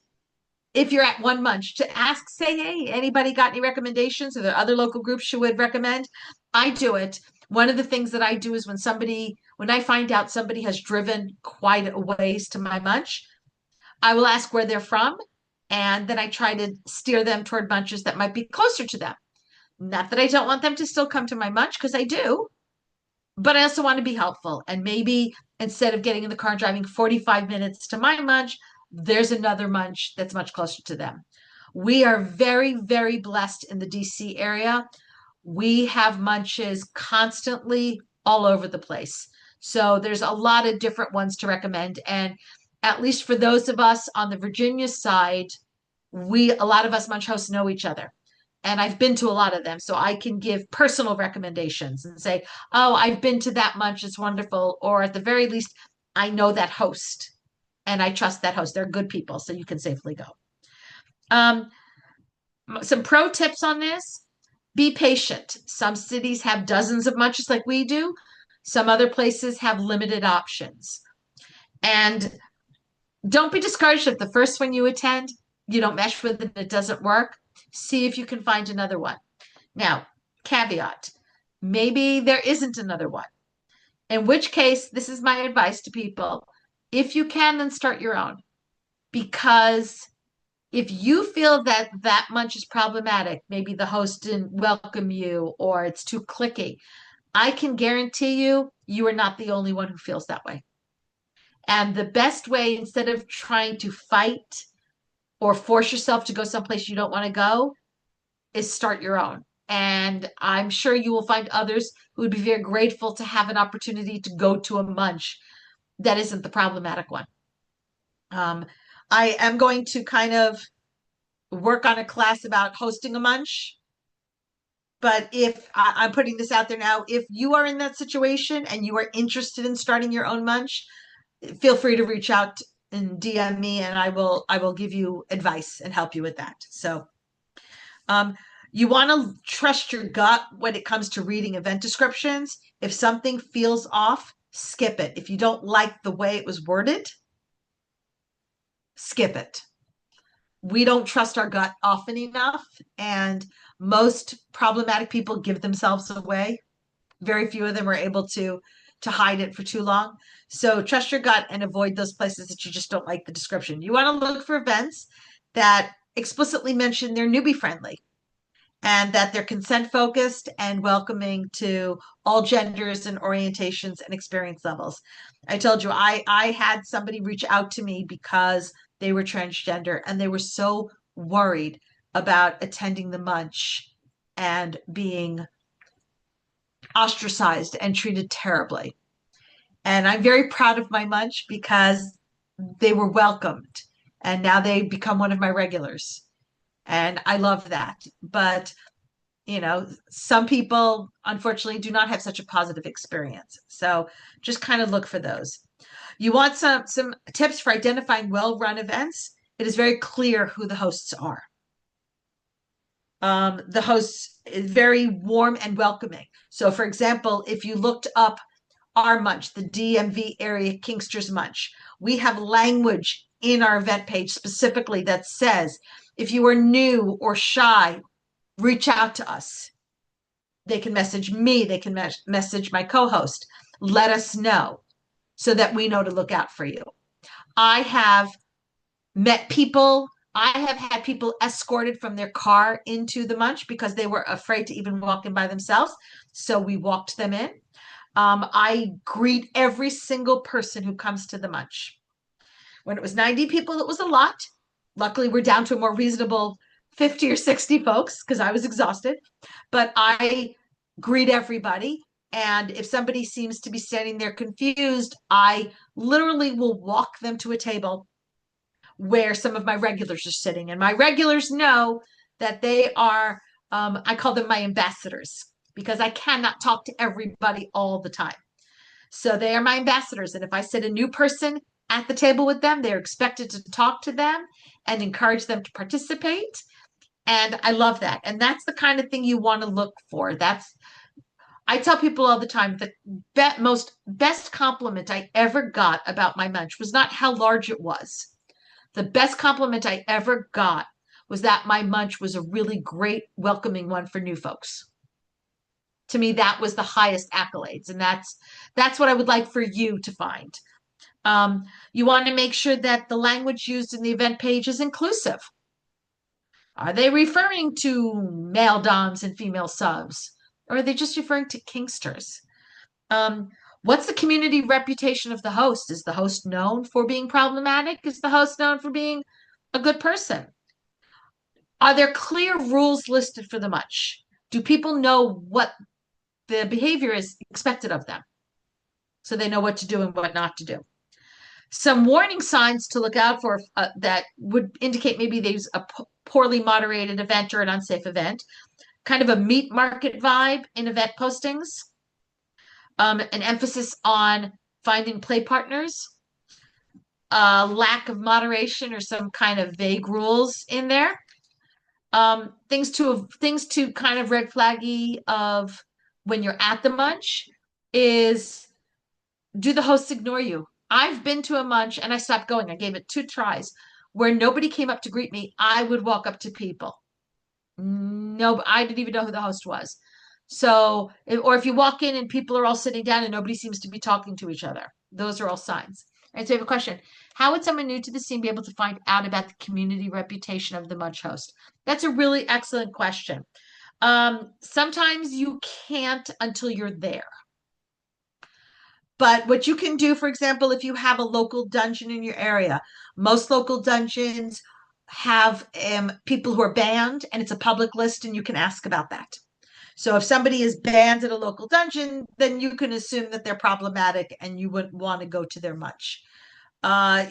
if you're at one Munch to ask, say, hey, anybody got any recommendations? Are there other local groups you would recommend? I do it. One of the things that I do is when I find out somebody has driven quite a ways to my munch, I will ask where they're from, and then I try to steer them toward munches that might be closer to them. Not that I don't want them to still come to my munch, because I do, but I also want to be helpful. And maybe instead of getting in the car and driving 45 minutes to my munch, there's another munch that's much closer to them. We are very, very blessed in the DC area. We have munches constantly all over the place. So there's a lot of different ones to recommend. And at least for those of us on the Virginia side, a lot of us munch hosts know each other. And I've been to a lot of them. So I can give personal recommendations and say, oh, I've been to that munch. It's wonderful. Or at the very least, I know that host and I trust that host. They're good people. So you can safely go. Some pro tips on this. Be patient. Some cities have dozens of munches like we do. Some other places have limited options. And don't be discouraged if the first one you attend, you don't mesh with it, it doesn't work. See if you can find another one. Now, caveat, maybe there isn't another one. In which case, this is my advice to people. If you can, then start your own. Because if you feel that that munch is problematic, maybe the host didn't welcome you or it's too cliquey, I can guarantee you, you are not the only one who feels that way. And the best way, instead of trying to fight or force yourself to go someplace you don't want to go, is start your own. And I'm sure you will find others who would be very grateful to have an opportunity to go to a munch that isn't the problematic one. I am going to kind of work on a class about hosting a munch. But if I'm putting this out there now, if you are in that situation and you are interested in starting your own munch, feel free to reach out and DM me, and I will give you advice and help you with that. So you want to trust your gut when it comes to reading event descriptions. If something feels off, skip it. If you don't like the way it was worded, skip it. We don't trust our gut often enough, and most problematic people give themselves away. Very few of them are able to hide it for too long. So trust your gut and avoid those places that you just don't like the description. You want to look for events that explicitly mention they're newbie friendly and that they're consent focused and welcoming to all genders and orientations and experience levels. I told you, I had somebody reach out to me because they were transgender and they were so worried about attending the munch and being ostracized and treated terribly. And I'm very proud of my munch because they were welcomed and now they become one of my regulars. And I love that. But, you know, some people unfortunately do not have such a positive experience. So just kind of look for those. You want some tips for identifying well-run events. It is very clear who the hosts are. The host is very warm and welcoming. So, for example, if you looked up our munch, the DMV area Kinksters Munch, we have language in our event page specifically that says, if you are new or shy, reach out to us. They can message me. They can message my co-host. Let us know so that we know to look out for you. I have met people. I have had people escorted from their car into the munch because they were afraid to even walk in by themselves. So we walked them in. I greet every single person who comes to the munch. When it was 90 people, it was a lot. Luckily, we're down to a more reasonable 50 or 60 folks because I was exhausted. But I greet everybody. And if somebody seems to be standing there confused, I literally will walk them to a table where some of my regulars are sitting. And my regulars know that they are, I call them my ambassadors because I cannot talk to everybody all the time. So they are my ambassadors. And if I sit a new person at the table with them, they're expected to talk to them and encourage them to participate. And I love that. And that's the kind of thing you want to look for. I tell people all the time the best compliment I ever got about my munch was not how large it was. The best compliment I ever got was that my munch was a really great, welcoming one for new folks. To me, that was the highest accolades, and that's what I would like for you to find. Um, you want to make sure that the language used in the event page is inclusive. Are they referring to male doms and female subs? Or are they just referring to kinksters? Um, what's the community reputation of the host? Is the host known for being problematic? Is the host known for being a good person? Are there clear rules listed for the munch? Do people know what the behavior is expected of them? So they know what to do and what not to do. Some warning signs to look out for that would indicate maybe there's a poorly moderated event or an unsafe event, kind of a meat market vibe in event postings, an emphasis on finding play partners, lack of moderation or some kind of vague rules in there. Things to kind of red flaggy of when you're at the munch is, do the hosts ignore you? I've been to a munch and I stopped going. I gave it 2 tries where nobody came up to greet me. I would walk up to people. No, I didn't even know who the host was. So, or if you walk in and people are all sitting down and nobody seems to be talking to each other, those are all signs. And so I have a question. How would someone new to the scene be able to find out about the community reputation of the munch host? That's a really excellent question. Sometimes you can't until you're there. But what you can do, for example, if you have a local dungeon in your area, most local dungeons have people who are banned, and it's a public list, and you can ask about that. So if somebody is banned at a local dungeon, then you can assume that they're problematic and you wouldn't want to go to their munch.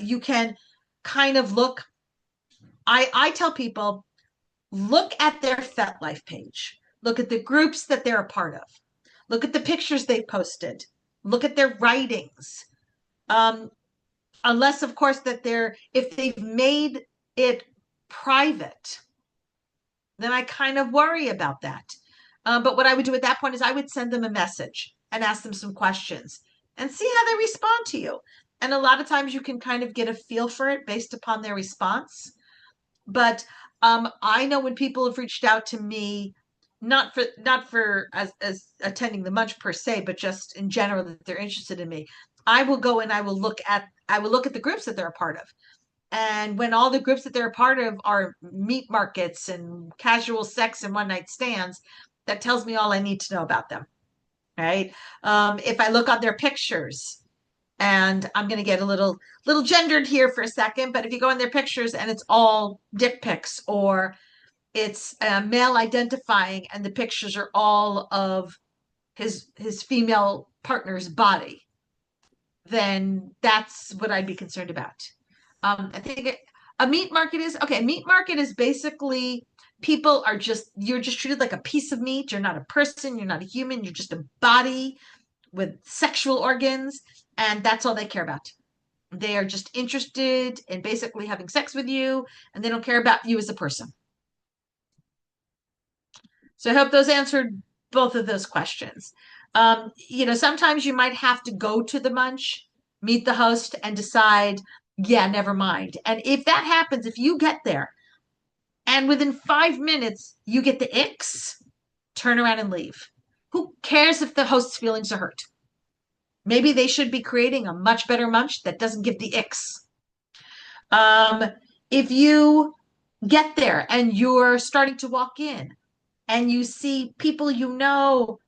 You can kind of look. I tell people, look at their FetLife page. Look at the groups that they're a part of. Look at the pictures they posted. Look at their writings. Unless, of course, if they've made it private, then I kind of worry about that. But what I would do at that point is I would send them a message and ask them some questions and see how they respond to you. And a lot of times you can kind of get a feel for it based upon their response. But I know when people have reached out to me, not for as attending the munch per se, but just in general that they're interested in me, I will go and I will look at the groups that they're a part of. And when all the groups that they're a part of are meat markets and casual sex and one night stands, that tells me all I need to know about them. Right. If I look on their pictures, and I'm going to get a little gendered here for a second, but if you go in their pictures and it's all dick pics, or it's male identifying and the pictures are all of his female partner's body, then that's what I'd be concerned about. I think a meat market is okay. A meat market is basically you're just treated like a piece of meat. You're not a person. You're not a human. You're just a body with sexual organs, and that's all they care about. They are just interested in basically having sex with you, and they don't care about you as a person. So I hope those answered both of those questions. Sometimes you might have to go to the munch, meet the host, and decide, yeah, never mind. And if that happens, if you get there and within 5 minutes you get the icks, turn around and leave. Who cares if the host's feelings are hurt? Maybe they should be creating a much better munch that doesn't give the icks. If you get there and you're starting to walk in and you see people you know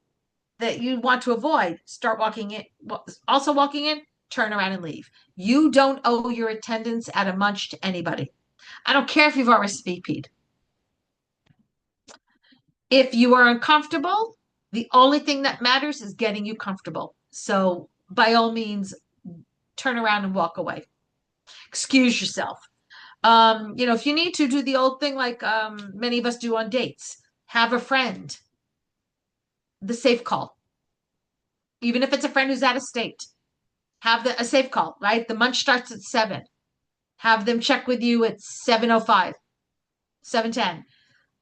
that you want to avoid, start walking in. Also walking in, turn around and leave. You don't owe your attendance at a munch to anybody. I don't care if you've RSVP'd. If you are uncomfortable, the only thing that matters is getting you comfortable. So by all means, turn around and walk away. Excuse yourself. If you need to, do the old thing like many of us do on dates. Have a friend. The safe call. Even if it's a friend who's out of state. Have a safe call, right? The munch starts at 7. Have them check with you at 7:05, 7:10.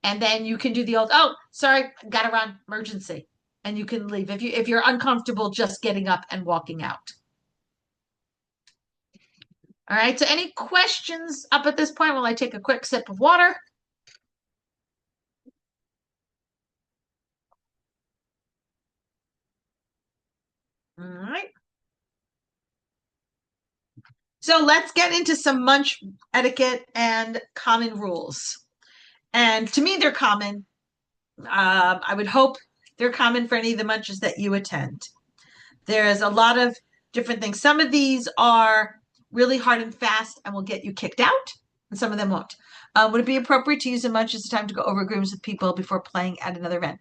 And then you can do the old, oh, sorry, gotta run, emergency. And you can leave if you're uncomfortable just getting up and walking out. All right, so any questions up at this point while I take a quick sip of water? All right. So let's get into some munch etiquette and common rules. And to me, they're common. I would hope they're common for any of the munches that you attend. There's a lot of different things. Some of these are really hard and fast and will get you kicked out, and some of them won't. Would it be appropriate to use a munch as a time to go over agreements with people before playing at another event?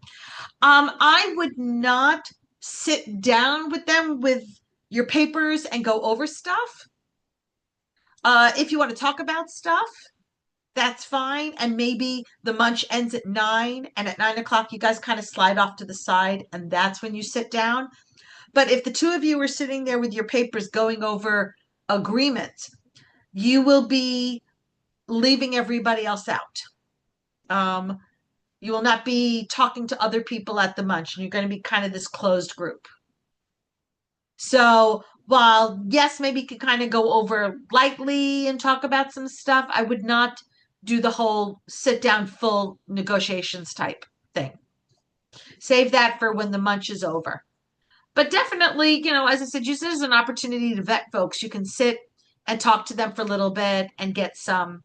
I would not sit down with them with your papers and go over stuff. If you want to talk about stuff, that's fine. And maybe the munch ends at 9, and at 9 o'clock, you guys kind of slide off to the side, and that's when you sit down. But if the two of you are sitting there with your papers going over agreements, you will be leaving everybody else out. You will not be talking to other people at the munch, and you're going to be kind of this closed group. So while yes, maybe you could kind of go over lightly and talk about some stuff, I would not do the whole sit down full negotiations type thing. Save that for when the munch is over. But definitely, as I said, use it as an opportunity to vet folks. You can sit and talk to them for a little bit and get some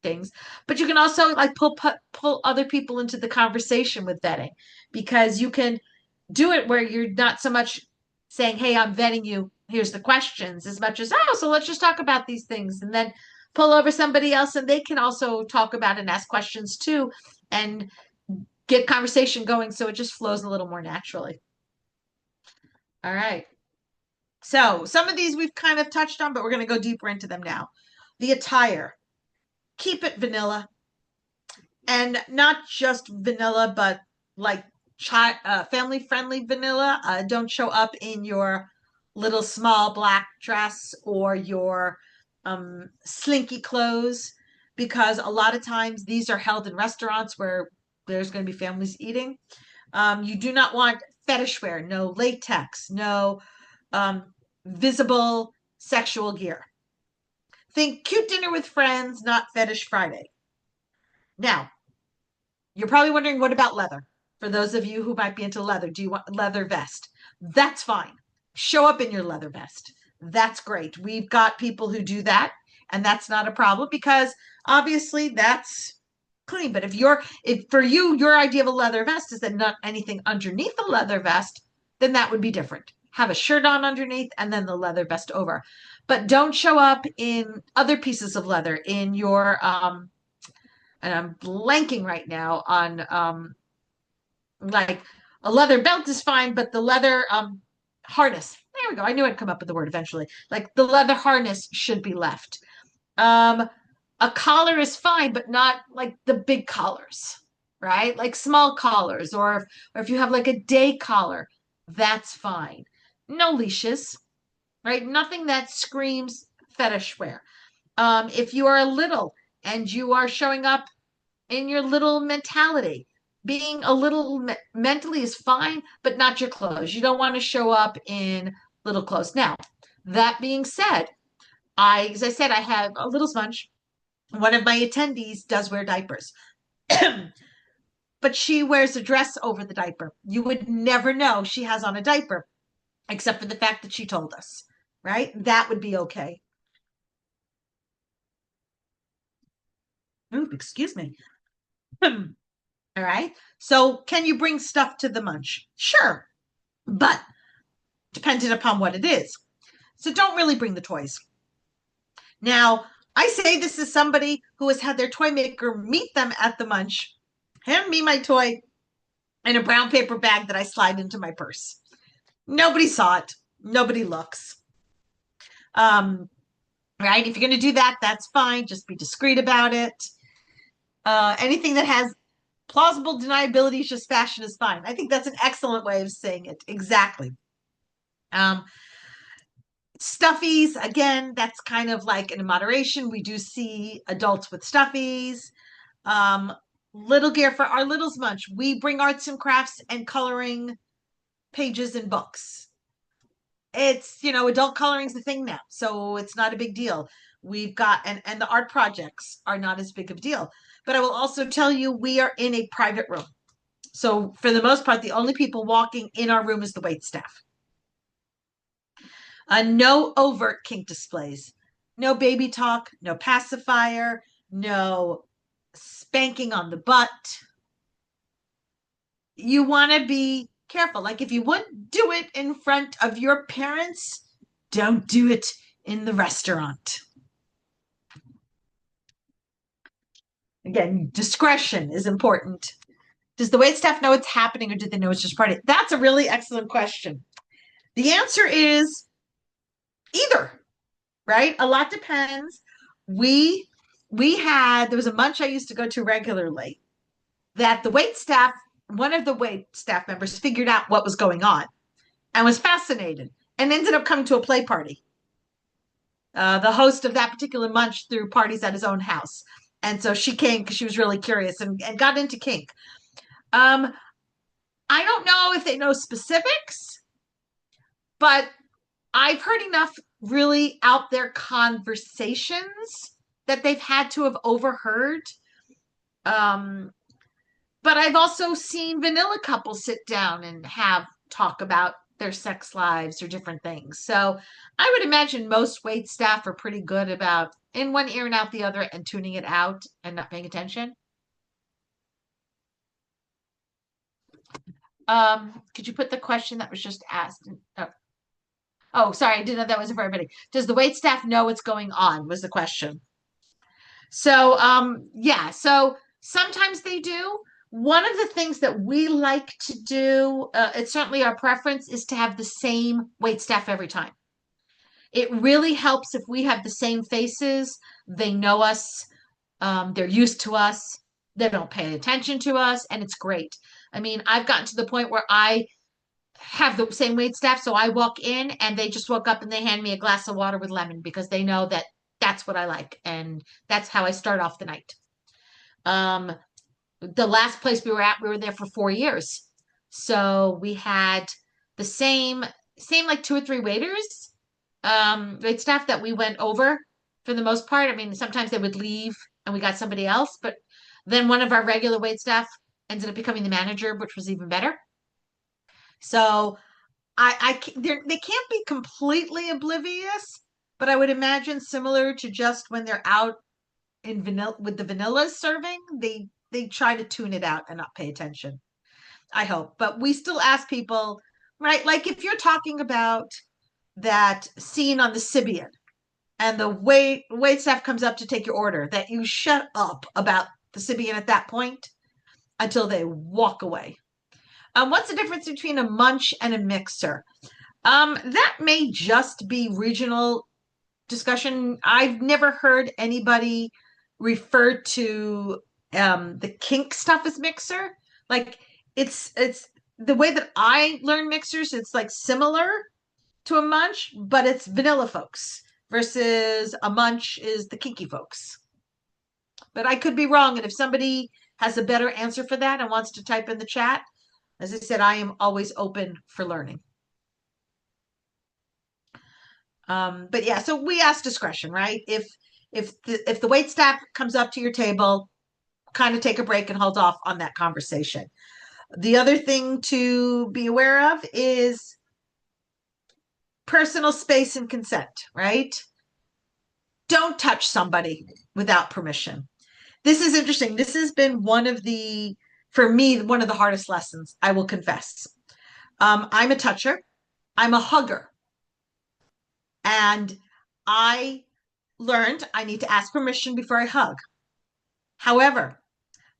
things. But you can also like pull other people into the conversation with vetting, because you can do it where you're not so much saying, "Hey, I'm vetting you. Here's the questions," as much as, "Oh, so let's just talk about these things," and then pull over somebody else and they can also talk about and ask questions too, and get conversation going so it just flows a little more naturally. All right. So some of these we've kind of touched on, but we're going to go deeper into them now. The attire. Keep it vanilla. And not just vanilla, but like family friendly vanilla. Don't show up in your little small black dress or your slinky clothes, because a lot of times these are held in restaurants where there's going to be families eating. You do not want fetish wear, no latex, no visible sexual gear. Think cute dinner with friends, not fetish Friday. Now, you're probably wondering, what about leather? For those of you who might be into leather, do you want leather vest? That's fine. Show up in your leather vest. That's great. We've got people who do that, and that's not a problem because obviously that's clean. But if for you, your idea of a leather vest is that not anything underneath the leather vest, then that would be different. Have a shirt on underneath and then the leather vest over. But don't show up in other pieces of leather in your and I'm blanking right now on like a leather belt is fine, but the leather harness. There we go. I knew I'd come up with the word eventually. Like the leather harness should be left. Um, a collar is fine, but not like the big collars, right? Like small collars, or if you have like a day collar, that's fine. No leashes, right? Nothing that screams fetish wear. If you are a little and you are showing up in your little mentality, being a little mentally is fine, but not your clothes. You don't want to show up in little clothes. Now, that being said, as I said, I have a little Munch. One of my attendees does wear diapers, but she wears a dress over the diaper. You would never know she has on a diaper, except for the fact that she told us, right? That would be okay. Ooh, excuse me. All right. So, can you bring stuff to the munch? Sure, but depending upon what it is. So, don't really bring the toys. Now, I say this is somebody who has had their toy maker meet them at the munch, hand me my toy in a brown paper bag that I slide into my purse. Nobody saw it. Nobody looks. Right? If you're going to do that, that's fine. Just be discreet about it. Anything that has plausible deniability is just fashion is fine. I think that's an excellent way of saying it. Exactly. Stuffies, again, that's kind of like in moderation. We do see adults with stuffies. Little gear for our littles munch. We bring arts and crafts and coloring pages and books. It's, adult coloring is the thing now, so it's not a big deal. We've got, and the art projects are not as big of a deal. But I will also tell you, we are in a private room. So for the most part, the only people walking in our room is the wait staff. No overt kink displays, no baby talk, no pacifier, no spanking on the butt. You want to be careful. Like if you wouldn't do it in front of your parents, don't do it in the restaurant. Again, discretion is important. Does the waitstaff know it's happening or do they know it's just part of it? That's a really excellent question. The answer is either, right? A lot depends. We there was a munch I used to go to regularly that the wait staff, one of the wait staff members figured out what was going on and was fascinated and ended up coming to a play party. The host of that particular munch threw parties at his own house. And so she came because she was really curious and got into kink. I don't know if they know specifics, but I've heard enough really out there conversations that they've had to have overheard. But I've also seen vanilla couples sit down and have talk about their sex lives or different things. So I would imagine most wait staff are pretty good about in one ear and out the other and tuning it out and not paying attention. Could you put the question that was just asked? Oh, sorry, I didn't know that was for everybody. Does the wait staff know what's going on? Was the question. So, yeah, so sometimes they do. One of the things that we like to do, it's certainly our preference, is to have the same wait staff every time. It really helps if we have the same faces. They know us, they're used to us, they don't pay attention to us, and it's great. I mean, I've gotten to the point where I have the same wait staff, so I walk in and they just walk up and they hand me a glass of water with lemon because they know that that's what I like, and that's how I start off the night. The last place we were at, we were there for 4 years. So we had the same like two or three waiters, wait staff that we went over for the most part. I mean, sometimes they would leave and we got somebody else, but then one of our regular wait staff ended up becoming the manager, which was even better. So they can't be completely oblivious, but I would imagine similar to just when they're out in vanilla with the vanillas serving, they try to tune it out and not pay attention. I hope, but we still ask people, right? Like if you're talking about that scene on the Sibian and the wait staff comes up to take your order, that you shut up about the Sibian at that point until they walk away. What's the difference between a munch and a mixer? That may just be regional discussion. I've never heard anybody refer to the kink stuff as mixer. Like it's the way that I learn mixers, it's like similar to a munch, but it's vanilla folks versus a munch is the kinky folks. But I could be wrong. And if somebody has a better answer for that and wants to type in the chat, as I said, I am always open for learning. But yeah, so we ask discretion, right? If the wait staff comes up to your table, kind of take a break and hold off on that conversation. The other thing to be aware of is personal space and consent, right? Don't touch somebody without permission. This is interesting. This has been for me, one of the hardest lessons, I will confess. I'm a toucher. I'm a hugger. And I learned I need to ask permission before I hug. However,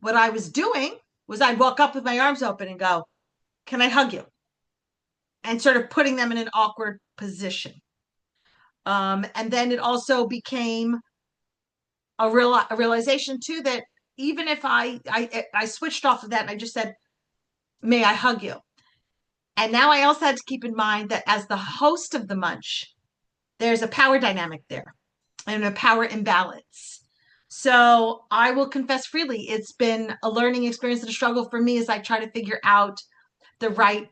what I was doing was I'd walk up with my arms open and go, "Can I hug you?" And sort of putting them in an awkward position. And then it also became a realization too that even if I switched off of that and I just said, "May I hug you?" And now I also had to keep in mind that as the host of the munch, there's a power dynamic there and a power imbalance. So I will confess freely, it's been a learning experience and a struggle for me as I try to figure out the right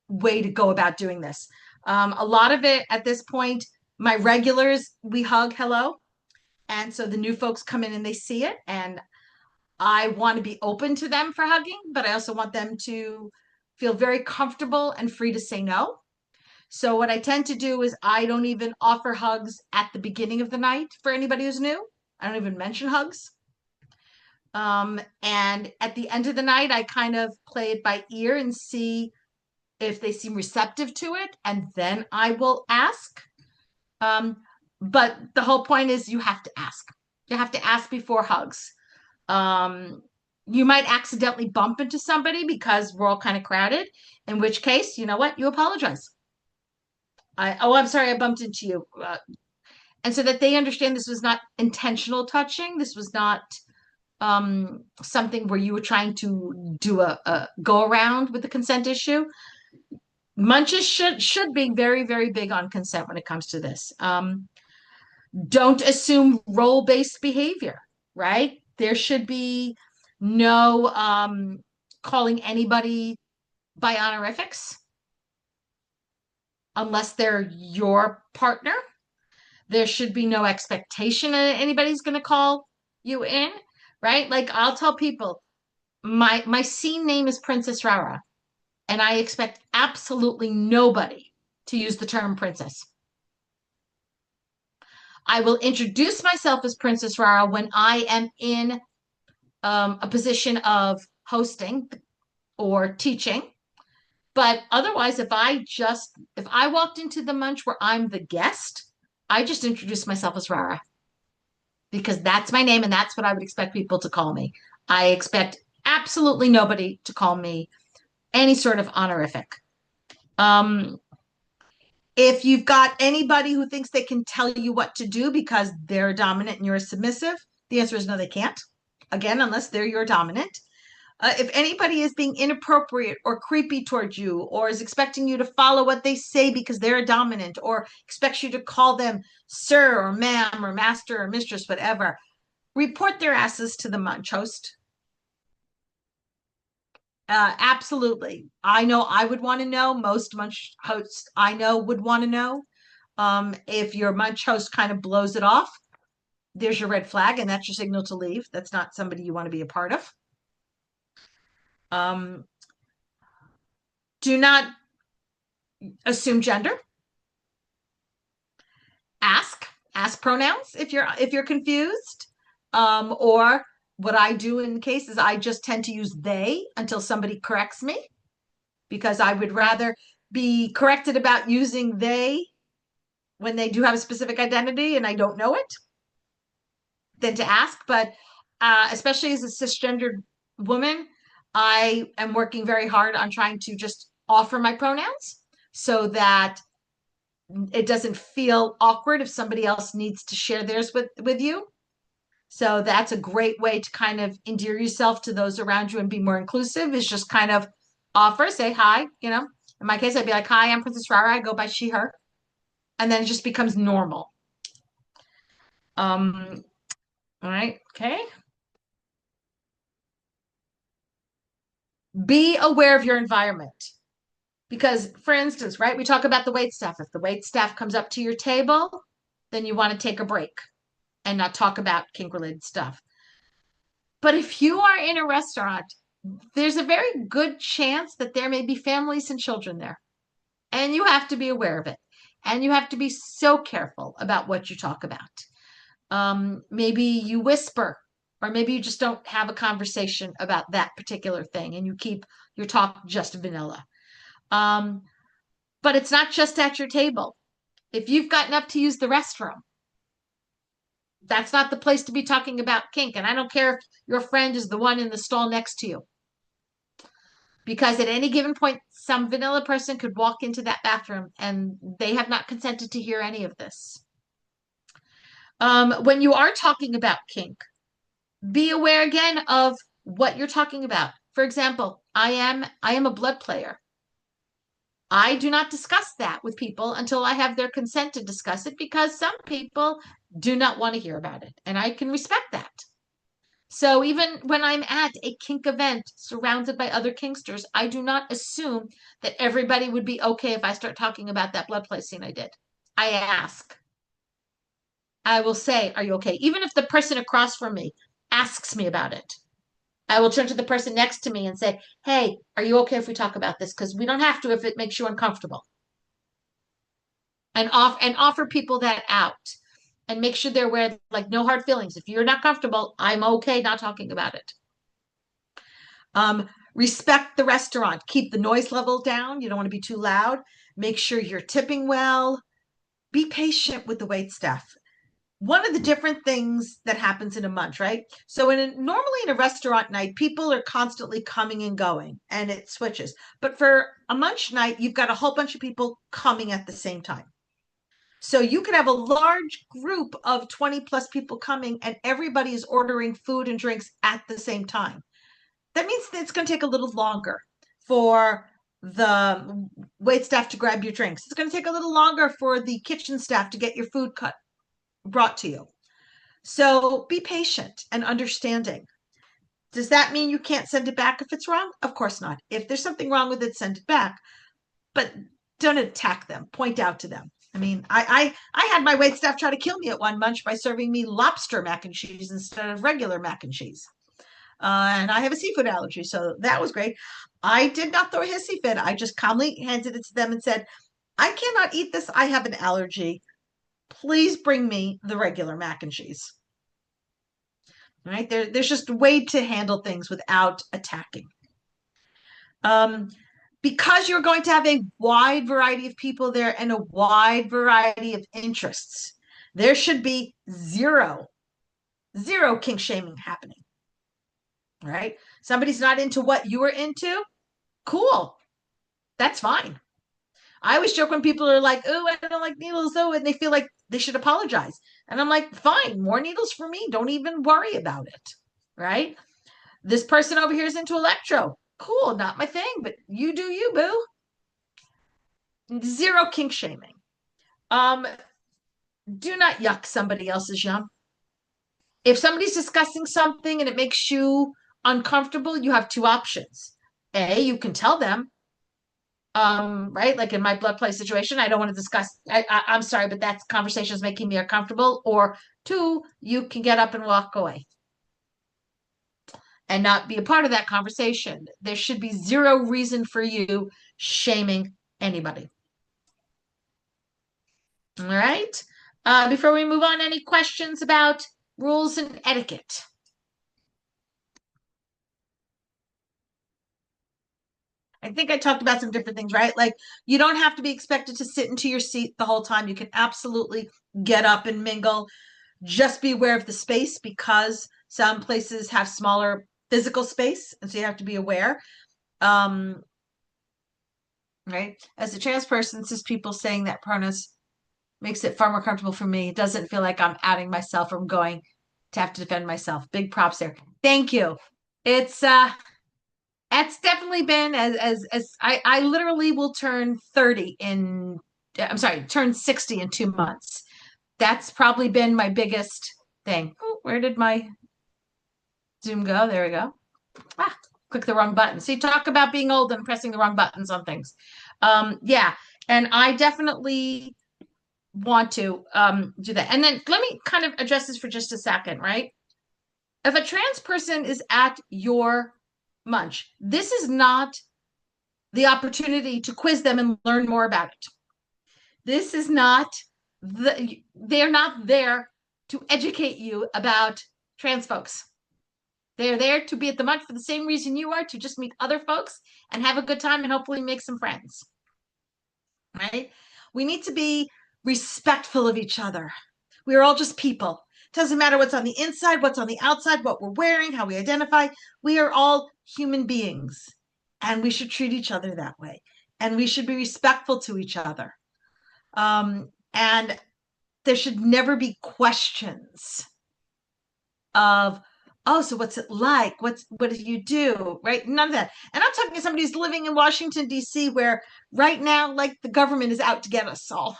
way to go about doing this. A lot of it at this point, my regulars, we hug hello. And so the new folks come in and they see it. And I want to be open to them for hugging, but I also want them to feel very comfortable and free to say no. So what I tend to do is I don't even offer hugs at the beginning of the night for anybody who's new. I don't even mention hugs. And at the end of the night, I kind of play it by ear and see if they seem receptive to it, and then I will ask. Um, but the whole point is you have to ask. You have to ask before hugs. Um, you might accidentally bump into somebody because we're all kind of crowded, in which case, you know what? You apologize. I'm sorry, I bumped into you. And so that they understand this was not intentional touching. This was not something where you were trying to do a go around with the consent issue. Munches should be very, very big on consent when it comes to this. Don't assume role-based behavior, right? There should be no calling anybody by honorifics unless they're your partner. There should be no expectation that anybody's going to call you in, right? Like I'll tell people, my scene name is Princess Rara, and I expect absolutely nobody to use the term princess. I will introduce myself as Princess Rara when I am in a position of hosting or teaching. But otherwise, if I walked into the Munch where I'm the guest, I just introduce myself as Rara because that's my name and that's what I would expect people to call me. I expect absolutely nobody to call me any sort of honorific. If you've got anybody who thinks they can tell you what to do because they're dominant and you're submissive, the answer is no, they can't. Again, unless they're your dominant. If anybody is being inappropriate or creepy towards you, or is expecting you to follow what they say because they're dominant, or expects you to call them sir or ma'am or master or mistress, whatever, report their asses to the Munch host. Absolutely. I know I would want to know. Most Munch hosts I know would want to know. If your Munch host kind of blows it off, there's your red flag, and that's your signal to leave. That's not somebody you want to be a part of. Do not assume gender. Ask pronouns if you're confused. Or what I do in cases, I just tend to use they until somebody corrects me, because I would rather be corrected about using they when they do have a specific identity and I don't know it than to ask. But especially as a cisgendered woman, I am working very hard on trying to just offer my pronouns so that it doesn't feel awkward if somebody else needs to share theirs with you. So that's a great way to kind of endear yourself to those around you and be more inclusive, is just kind of offer, say hi, you know. In my case, I'd be like, hi, I'm Princess Rara. I go by she, her. And then it just becomes normal. All right, okay. Be aware of your environment. Because, for instance, right, we talk about the wait staff. If the wait staff comes up to your table, then you want to take a break and not talk about kink related stuff. But if you are in a restaurant, there's a very good chance that there may be families and children there. And you have to be aware of it. And you have to be so careful about what you talk about. Maybe you whisper, or maybe you just don't have a conversation about that particular thing and you keep your talk just vanilla. But it's not just at your table. If you've gotten up to use the restroom, that's not the place to be talking about kink. And I don't care if your friend is the one in the stall next to you. Because at any given point, some vanilla person could walk into that bathroom and they have not consented to hear any of this. When you are talking about kink, be aware again of what you're talking about. For example, I am a blood player. I do not discuss that with people until I have their consent to discuss it, because some people do not want to hear about it, and I can respect that. So even when I'm at a kink event surrounded by other kinksters, I do not assume that everybody would be okay if I start talking about that blood play scene I did. I ask. I will say, are you okay? Even if the person across from me asks me about it, I will turn to the person next to me and say, hey, are you okay if we talk about this? Because we don't have to if it makes you uncomfortable. and offer people that out and make sure they're aware, like, no hard feelings. If you're not comfortable, I'm okay not talking about it. Respect the restaurant. Keep the noise level down. You don't want to be too loud. Make sure you're tipping well. Be patient with the wait staff. One of the different things that happens in a munch, right? So normally in a restaurant night, people are constantly coming and going and it switches. But for a munch night, you've got a whole bunch of people coming at the same time. So you could have a large group of 20 plus people coming and everybody is ordering food and drinks at the same time. That means that it's going to take a little longer for the wait staff to grab your drinks. It's going to take a little longer for the kitchen staff to get your food brought to you. So be patient and understanding. Does that mean you can't send it back if it's wrong? Of course not. If there's something wrong with it, send it back. But don't attack them. Point out to them. I mean, I had my wait staff try to kill me at one munch by serving me lobster mac and cheese instead of regular mac and cheese. And I have a seafood allergy, so that was great. I did not throw a hissy fit. I just calmly handed it to them and said, I cannot eat this. I have an allergy. Please bring me the regular mac and cheese. Right? There's just a way to handle things without attacking. Because you're going to have a wide variety of people there and a wide variety of interests, there should be zero kink shaming happening. Right? Somebody's not into what you are into. Cool. That's fine. I always joke when people are like, oh, I don't like needles, oh, and they feel like they should apologize. And I'm like, fine, more needles for me. Don't even worry about it. Right? This person over here is into electro. Cool, not my thing, but you do you, boo. Zero kink shaming. Do not yuck somebody else's yum. If somebody's discussing something and it makes you uncomfortable, you have two options. A, you can tell them, right? Like in my blood play situation, I don't want to discuss. I'm sorry, but that conversation is making me uncomfortable. Or two, you can get up and walk away and not be a part of that conversation. There should be zero reason for you shaming anybody. All right. Before we move on, any questions about rules and etiquette? I think I talked about some different things, right? Like you don't have to be expected to sit into your seat the whole time. You can absolutely get up and mingle. Just be aware of the space because some places have smaller physical space, and so you have to be aware. Right? As a trans person, cis people saying that pronouns makes it far more comfortable for me. It doesn't feel like I'm outing myself or I'm going to have to defend myself. Big props there. Thank you. It's that's definitely been as I literally will turn 30 in I'm sorry, turn 60 in 2 months. That's probably been my biggest thing. Oh, where did my Zoom go? There we go. Click the wrong button. See, talk about being old and pressing the wrong buttons on things. Yeah, and I definitely want to do that. And then let me kind of address this for just a second, right? If a trans person is at your munch, this is not the opportunity to quiz them and learn more about it. This is not they're not there to educate you about trans folks. They're there to be at the munch for the same reason you are, to just meet other folks and have a good time and hopefully make some friends. Right? We need to be respectful of each other. We are all just people. It doesn't matter what's on the inside, what's on the outside, what we're wearing, how we identify. We are all human beings, and we should treat each other that way. And we should be respectful to each other. And there should never be questions of, oh, so what's it like? What do you do? Right? None of that. And I'm talking to somebody who's living in Washington, D.C., where right now, like the government is out to get us all.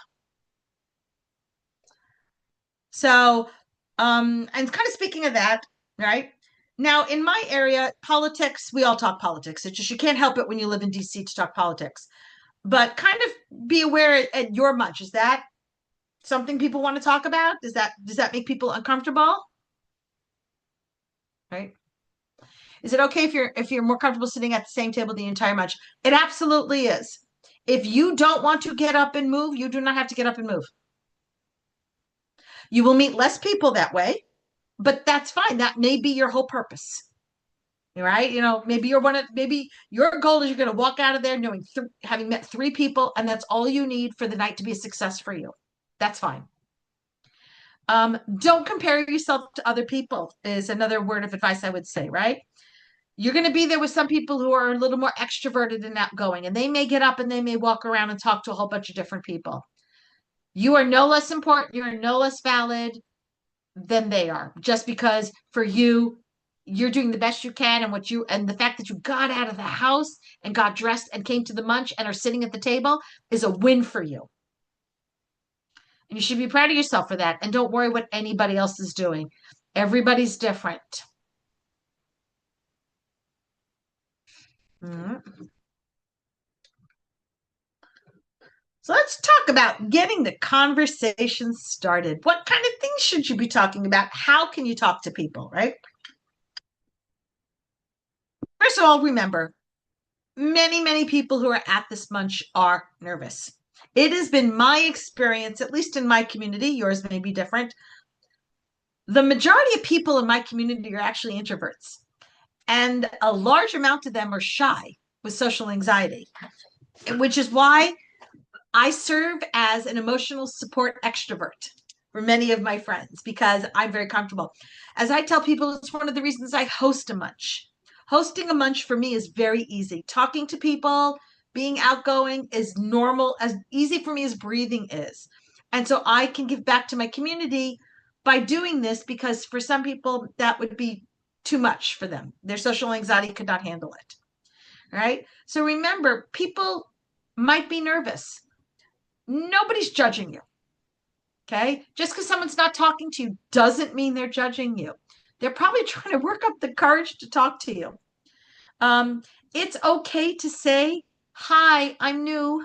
So, and kind of speaking of that, right? Now, in my area, politics, we all talk politics. It's just you can't help it when you live in DC to talk politics. But kind of be aware at your munch. Is that something people want to talk about? Does that make people uncomfortable? Right? Is it okay if you're more comfortable sitting at the same table the entire munch? It absolutely is. If you don't want to get up and move, you do not have to get up and move. You will meet less people that way, but that's fine. That may be your whole purpose. Right? Maybe maybe your goal is you're going to walk out of there knowing having met 3 people, and that's all you need for the night to be a success for you. That's fine. Don't compare yourself to other people is another word of advice I would say, right? You're going to be there with some people who are a little more extroverted and outgoing, and they may get up and they may walk around and talk to a whole bunch of different people. You are no less important. You are no less valid than they are, just because for you, you're doing the best you can, and the fact that you got out of the house and got dressed and came to the munch and are sitting at the table is a win for you. And you should be proud of yourself for that. And don't worry what anybody else is doing. Everybody's different. Mm-hmm. So let's talk about getting the conversation started. What kind of things should you be talking about? How can you talk to people, right? First of all, remember, many, many people who are at this munch are nervous. It has been my experience, at least in my community, yours may be different. The majority of people in my community are actually introverts, and a large amount of them are shy with social anxiety, which is why I serve as an emotional support extrovert for many of my friends because I'm very comfortable. As I tell people, it's one of the reasons I host a munch. Hosting a munch for me is very easy. Talking to people, being outgoing is normal, as easy for me as breathing is. And so I can give back to my community by doing this because for some people that would be too much for them. Their social anxiety could not handle it. All right. So remember, people might be nervous. Nobody's judging you. Okay. Just because someone's not talking to you doesn't mean they're judging you. They're probably trying to work up the courage to talk to you. It's okay to say, hi, I'm new,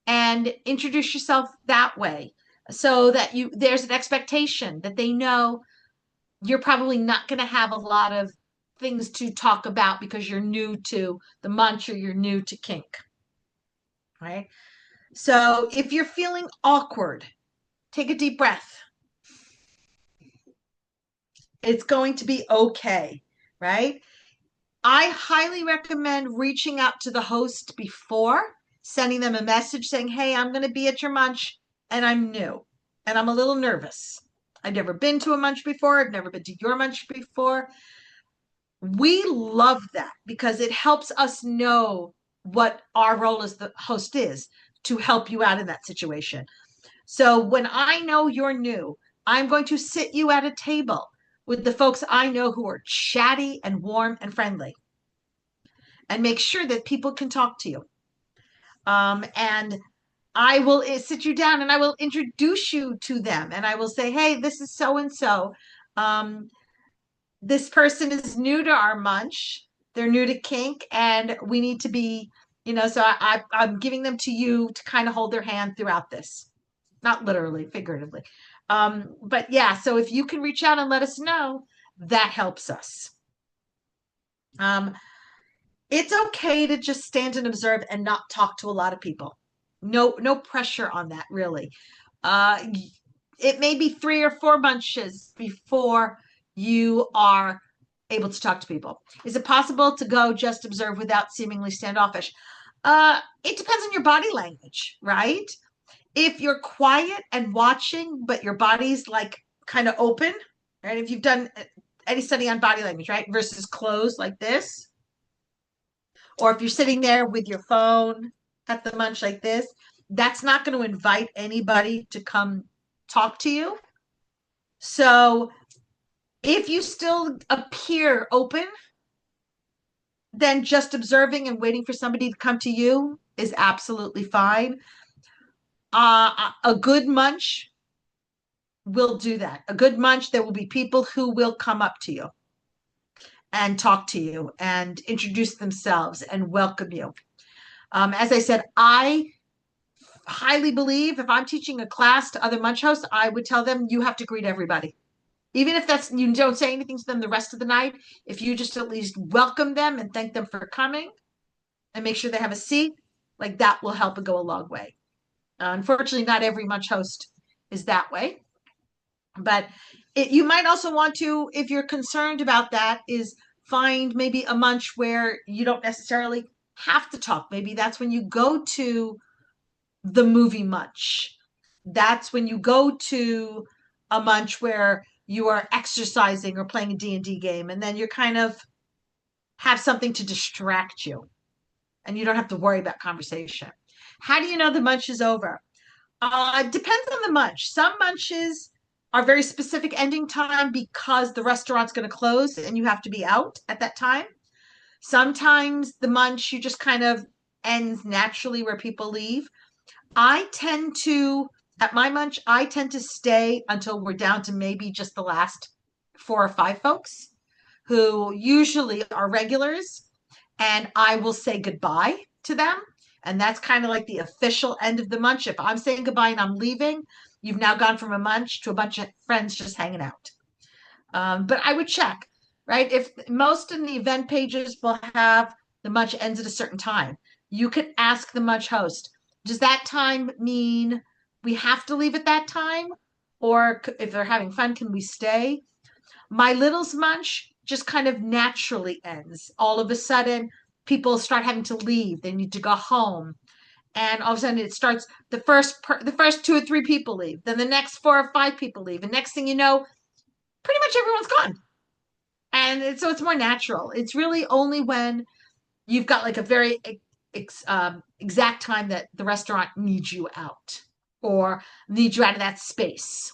and introduce yourself that way so that there's an expectation that they know you're probably not going to have a lot of things to talk about because you're new to the munch or you're new to kink. Right? So if you're feeling awkward, take a deep breath. It's going to be okay, right? I highly recommend reaching out to the host before, sending them a message saying, hey, I'm going to be at your munch and I'm new and I'm a little nervous. I've never been to a munch before. I've never been to your munch before. We love that because it helps us know what our role as the host is to help you out in that situation. So when I know you're new, I'm going to sit you at a table with the folks I know who are chatty and warm and friendly and make sure that people can talk to you. And I will sit you down and I will introduce you to them. And I will say, hey, this is so-and-so. This person is new to our munch. They're new to kink and we need to be, so I'm giving them to you to kind of hold their hand throughout this. Not literally, figuratively. But yeah, so if you can reach out and let us know, that helps us. It's okay to just stand and observe and not talk to a lot of people. No pressure on that, really. It may be 3 or 4 munches before you are able to talk to people. Is it possible to go just observe without seemingly standoffish? It depends on your body language, right? If you're quiet and watching, but your body's like kind of open, right? If you've done any study on body language, right? Versus closed like this. Or if you're sitting there with your phone at the munch like this, that's not going to invite anybody to come talk to you. So if you still appear open, then just observing and waiting for somebody to come to you is absolutely fine. A good munch will do that. A good munch, there will be people who will come up to you and talk to you and introduce themselves and welcome you. As I said, I highly believe if I'm teaching a class to other munch hosts, I would tell them you have to greet everybody. Even if you don't say anything to them the rest of the night, if you just at least welcome them and thank them for coming and make sure they have a seat, Like that will help it go a long way. Unfortunately, not every Munch host is that way. But you might also want to, if you're concerned about that, is find maybe a Munch where you don't necessarily have to talk. Maybe that's when you go to the movie Munch. That's when you go to a Munch where you are exercising or playing a D&D game, and then you're kind of have something to distract you, and you don't have to worry about conversation. How do you know the Munch is over? It depends on the Munch. Some Munches are very specific ending time because the restaurant's going to close and you have to be out at that time. Sometimes the Munch, you just kind of ends naturally where people leave. At my Munch, I tend to stay until we're down to maybe just the last 4 or 5 folks who usually are regulars, and I will say goodbye to them. And that's kind of like the official end of the Munch. If I'm saying goodbye and I'm leaving, you've now gone from a Munch to a bunch of friends just hanging out. But I would check, right? If most of the event pages will have the Munch ends at a certain time, you could ask the Munch host, does that time mean we have to leave at that time? Or if they're having fun, can we stay? My Little's Munch just kind of naturally ends. All of a sudden, people start having to leave. They need to go home. And all of a sudden it starts the first 2 or 3 people leave. Then the next 4 or 5 people leave. And next thing you know, pretty much everyone's gone. And so it's more natural. It's really only when you've got like a very exact time that the restaurant needs you out or needs you out of that space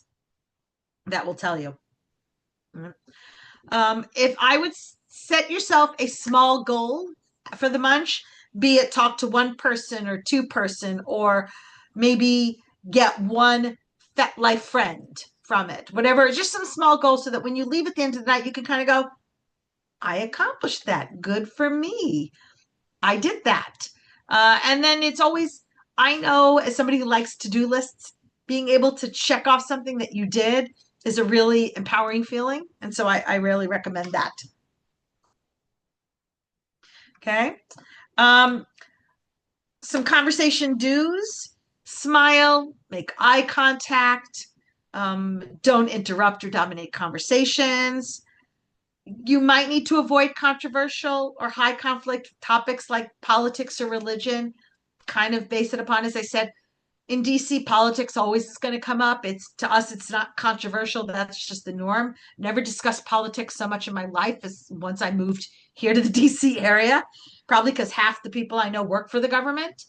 that will tell you. If I would set yourself a small goal for the Munch, be it talk to 1 person or 2 person, or maybe get one life friend from it, whatever, just some small goals so that when you leave at the end of the night, you can kind of go, I accomplished that. Good for me. I did that. And then it's always, I know as somebody who likes to-do lists, being able to check off something that you did is a really empowering feeling. And so I really recommend that. Okay. Some conversation do's: smile, make eye contact, don't interrupt or dominate conversations. You might need to avoid controversial or high conflict topics like politics or religion. Kind of base it upon, as I said, in DC, politics always is going to come up. It's to us, it's not controversial. That's just the norm. Never discussed politics so much in my life as once I moved here to the DC area, probably because half the people I know work for the government.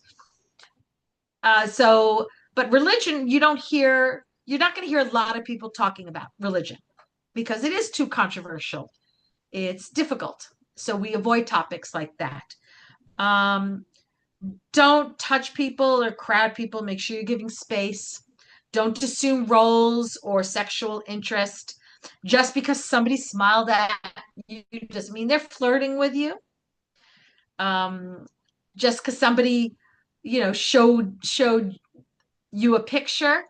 But religion, you're not going to hear a lot of people talking about religion because it is too controversial. It's difficult. So we avoid topics like that. Don't touch people or crowd people. Make sure you're giving space. Don't assume roles or sexual interest. Just because somebody smiled at you doesn't mean they're flirting with you. Just because somebody, showed you a picture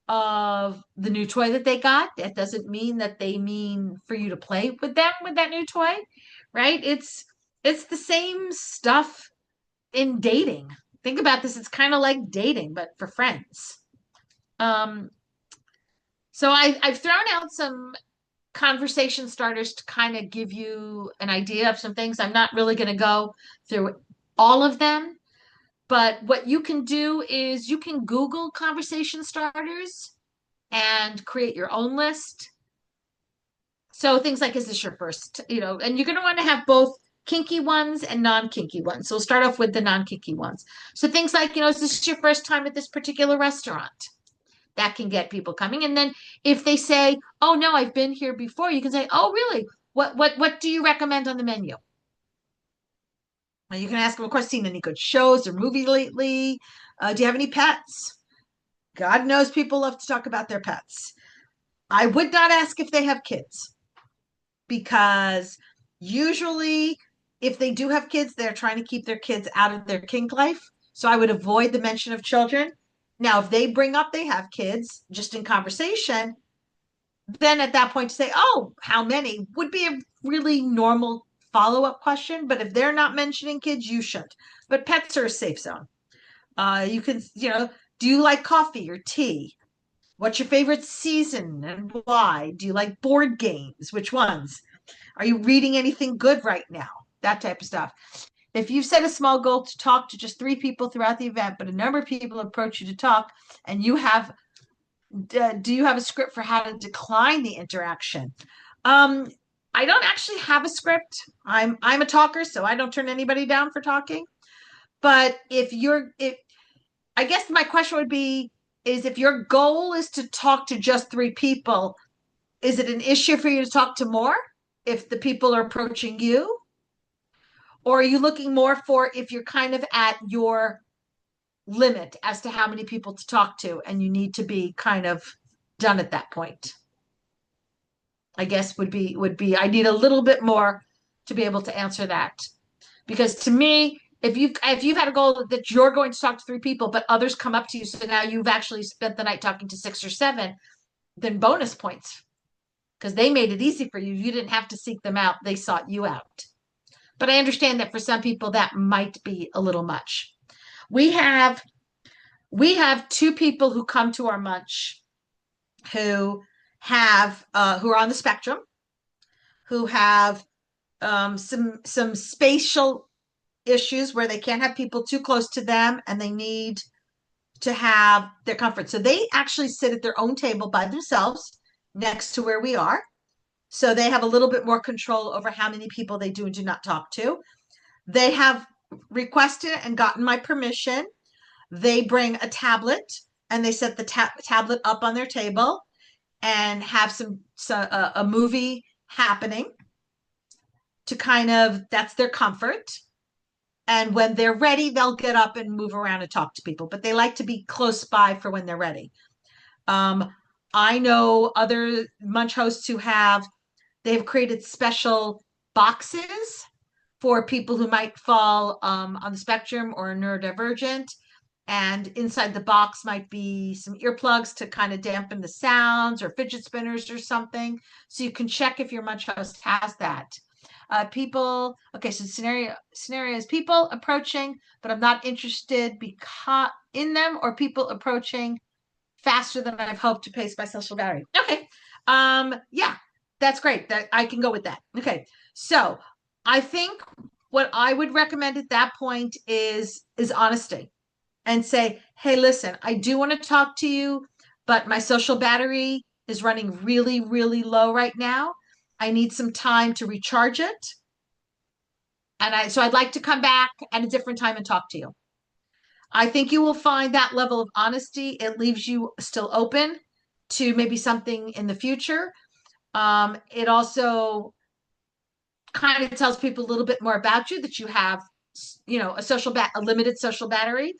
of the new toy that they got, that doesn't mean that they mean for you to play with them with that new toy, right? It's the same stuff in dating. Think about this. It's kind of like dating, but for friends. So I've thrown out some conversation starters to kind of give you an idea of some things. I'm not really going to go through all of them, but what you can do is you can Google conversation starters and create your own list. So things like, is this your first, and you're going to want to have both kinky ones and non-kinky ones. So we'll start off with the non-kinky ones. So things like, is this your first time at this particular restaurant? That can get people coming. And then if they say, oh no, I've been here before, you can say, oh really? What do you recommend on the menu? You can ask them, of course, seen any good shows or movies lately? Do you have any pets? God knows people love to talk about their pets. I would not ask if they have kids, because usually if they do have kids, they're trying to keep their kids out of their kink life. So I would avoid the mention of children. Now, if they bring up they have kids just in conversation, then at that point to say, oh, how many, would be a really normal follow-up question. But if they're not mentioning kids, you shouldn't. But pets are a safe zone. You can, do you like coffee or tea? What's your favorite season and why? Do you like board games? Which ones? Are you reading anything good right now? That type of stuff. If you set a small goal to talk to just 3 people throughout the event, but a number of people approach you to talk, and do you have a script for how to decline the interaction? Um, I don't actually have a script. I'm a talker, so I don't turn anybody down for talking. But if I guess my question would be is if your goal is to talk to just 3 people, is it an issue for you to talk to more if the people are approaching you? Or are you looking more for if you're kind of at your limit as to how many people to talk to and you need to be kind of done at that point? I guess would be I need a little bit more to be able to answer that. Because to me, if you've had a goal that you're going to talk to 3 people, but others come up to you, so now you've actually spent the night talking to 6 or 7, then bonus points because they made it easy for you. You didn't have to seek them out; they sought you out. But I understand that for some people that might be a little much. We have we have 2 people who come to our munch who who are on the spectrum, who have some spatial issues where they can't have people too close to them and they need to have their comfort. So they actually sit at their own table by themselves next to where we are. So they have a little bit more control over how many people they do and do not talk to. They have requested and gotten my permission. They bring a tablet and they set the tablet up on their table and have a movie happening to kind of that's their comfort. And when they're ready, they'll get up and move around and talk to people. But they like to be close by for when they're ready. Um, I know other Munch hosts they've created special boxes for people who might fall on the spectrum or neurodivergent. And inside the box might be some earplugs to kind of dampen the sounds or fidget spinners or something. So you can check if your Munch host has that. Okay, so scenarios people approaching, but I'm not interested because in them, or people approaching faster than I've hoped to pace my social battery. Okay. Yeah, that's great. That I can go with that. Okay. So I think what I would recommend at that point is honesty and say, hey, listen, I do want to talk to you, but my social battery is running really, really low right now. I need some time to recharge it. So I'd like to come back at a different time and talk to you. I think you will find that level of honesty. It leaves you still open to maybe something in the future. It also kind of tells people a little bit more about you, that you have, a limited social battery.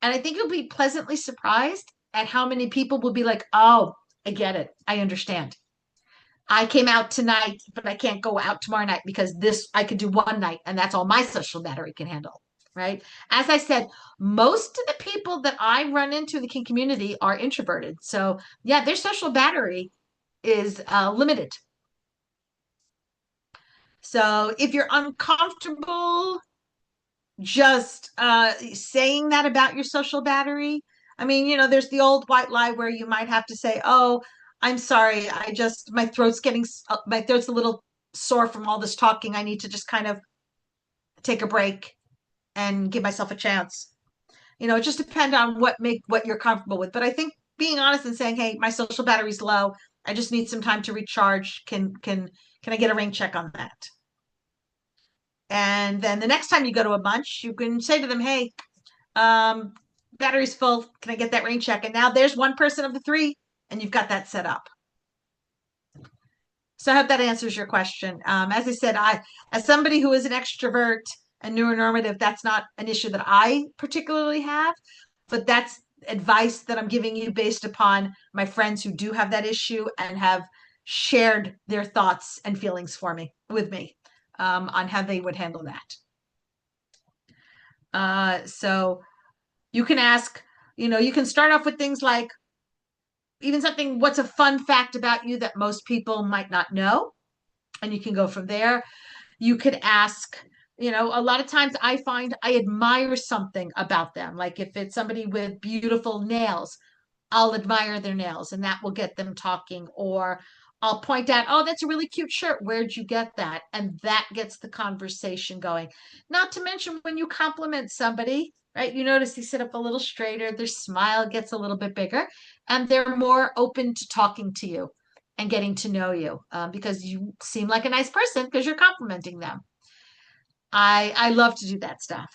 And I think you'll be pleasantly surprised at how many people will be like, oh, I get it. I understand. I came out tonight, but I can't go out tomorrow night because I could do one night and that's all my social battery can handle. Right. As I said, most of the people that I run into in the kink community are introverted. So yeah, their social battery is limited. So if you're uncomfortable just saying that about your social battery, I mean, there's the old white lie where you might have to say, oh, I'm sorry, my throat's a little sore from all this talking. I need to just kind of take a break and give myself a chance. It just depends on what you're comfortable with. But I think being honest and saying, hey, my social battery's low. I just need some time to recharge. Can I get a rain check on that? And then the next time you go to a bunch, you can say to them, hey, battery's full. Can I get that rain check? And now there's one person of the 3, and you've got that set up. So I hope that answers your question. As I said, as somebody who is an extrovert and neuronormative, that's not an issue that I particularly have, but that's advice that I'm giving you based upon my friends who do have that issue and have shared their thoughts and feelings with me on how they would handle that. So you can ask, you can start off with things like even something, what's a fun fact about you that most people might not know? And you can go from there. You could ask, A lot of times I find I admire something about them. Like if it's somebody with beautiful nails, I'll admire their nails and that will get them talking. Or I'll point out, oh, that's a really cute shirt. Where'd you get that? And that gets the conversation going. Not to mention when you compliment somebody, right? You notice they sit up a little straighter, their smile gets a little bit bigger, and they're more open to talking to you and getting to know you because you seem like a nice person because you're complimenting them. I love to do that stuff.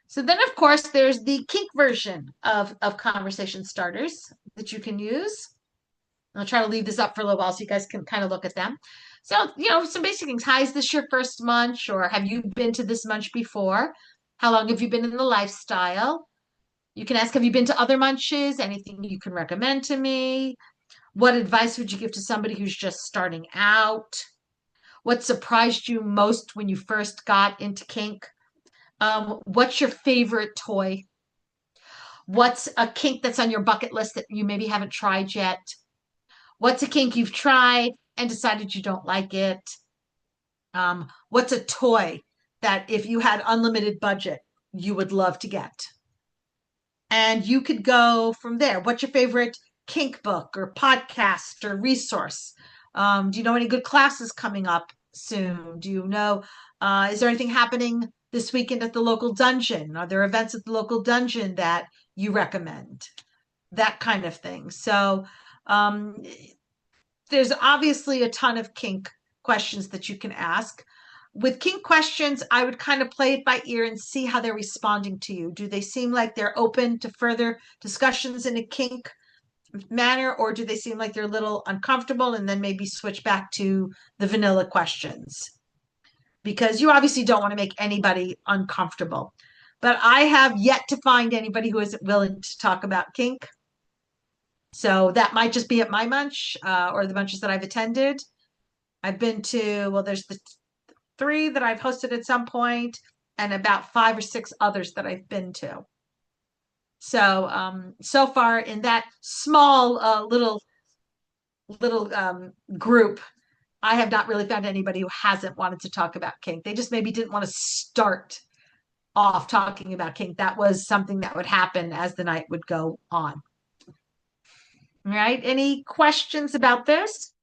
So then, of course, there's the kink version of conversation starters that you can use. I'll try to leave this up for a little while so you guys can kind of look at them. So, some basic things. Hi, is this your first munch? Or have you been to this munch before? How long have you been in the lifestyle? You can ask, have you been to other munches? Anything you can recommend to me? What advice would you give to somebody who's just starting out? What surprised you most when you first got into kink? What's your favorite toy? What's a kink that's on your bucket list that you maybe haven't tried yet? What's a kink you've tried and decided you don't like it? What's a toy that if you had unlimited budget, you would love to get? And you could go from there. What's your favorite kink book or podcast or resource? Do you know any good classes coming up soon? Do you know, is there anything happening this weekend at the local dungeon? Are there events at the local dungeon that you recommend? That kind of thing. So there's obviously a ton of kink questions that you can ask. With kink questions, I would kind of play it by ear and see how they're responding to you. Do they seem like they're open to further discussions in a kink manner, or do they seem like they're a little uncomfortable and then maybe switch back to the vanilla questions? Because you obviously don't want to make anybody uncomfortable. But I have yet to find anybody who isn't willing to talk about kink. So that might just be at my munch or the munches that I've attended. I've been to, well, there's the 3 that I've hosted at some point and about 5 or 6 others that I've been to. So so far in that small little group, I have not really found anybody who hasn't wanted to talk about kink. They just maybe didn't want to start off talking about kink. That was something that would happen as the night would go on. All right. Any questions about this?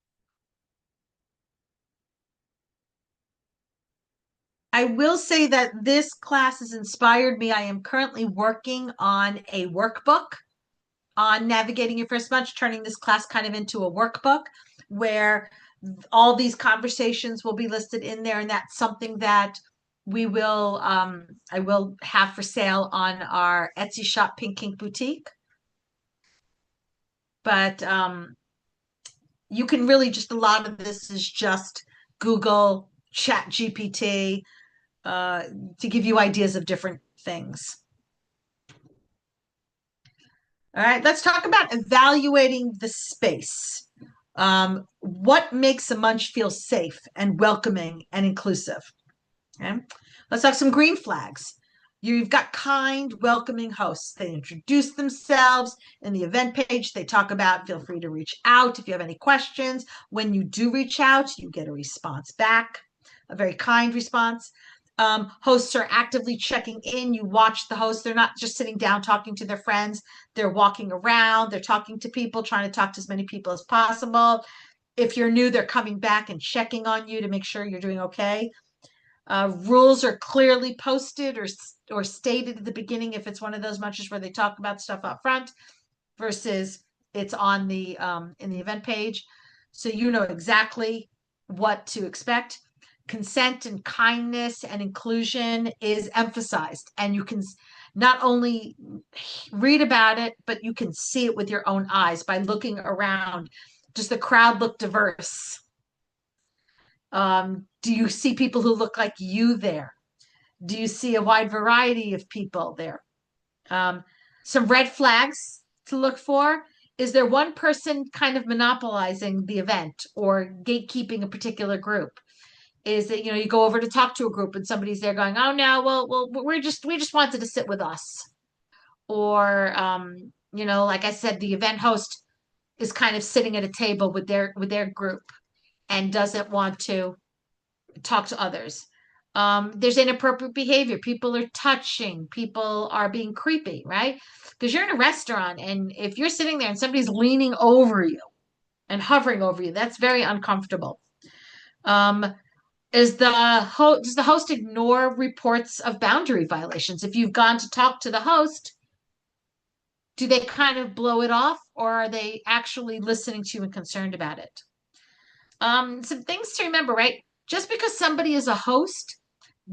I will say that this class has inspired me. I am currently working on a workbook on navigating your first munch, turning this class kind of into a workbook where all these conversations will be listed in there. And that's something that I will have for sale on our Etsy shop, Pink Kink Boutique. But you can really just, a lot of this is just Google, Chat GPT, to give you ideas of different things. All right, let's talk about evaluating the space. What makes a munch feel safe and welcoming and inclusive? Okay, let's have some green flags. You've got kind, welcoming hosts. They introduce themselves in the event page. They talk about, feel free to reach out if you have any questions. When you do reach out, you get a response back, a very kind response. Hosts are actively checking in. You watch the hosts. They're not just sitting down talking to their friends. They're walking around. They're talking to people, trying to talk to as many people as possible. If you're new, they're coming back and checking on you to make sure you're doing okay. Rules are clearly posted or stated at the beginning if it's one of those munches where they talk about stuff up front versus it's on the in the event page. So you know exactly what to expect. Consent and kindness and inclusion is emphasized, and you can not only read about it, but you can see it with your own eyes by looking around. Does the crowd look diverse? Do you see people who look like you there? Do you see a wide variety of people there? Some red flags to look for. Is there one person kind of monopolizing the event or gatekeeping a particular group? Is that, you go over to talk to a group and somebody's there going, oh no, well, we just wanted to sit with us. Or, like I said, the event host is kind of sitting at a table with their group and doesn't want to talk to others. There's inappropriate behavior. People are touching. People are being creepy, right? Because you're in a restaurant, and if you're sitting there and somebody's leaning over you and hovering over you, that's very uncomfortable. Um, does the host ignore reports of boundary violations? If you've gone to talk to the host, do they kind of blow it off, or are they actually listening to you and concerned about it? Some things to remember, right? Just because somebody is a host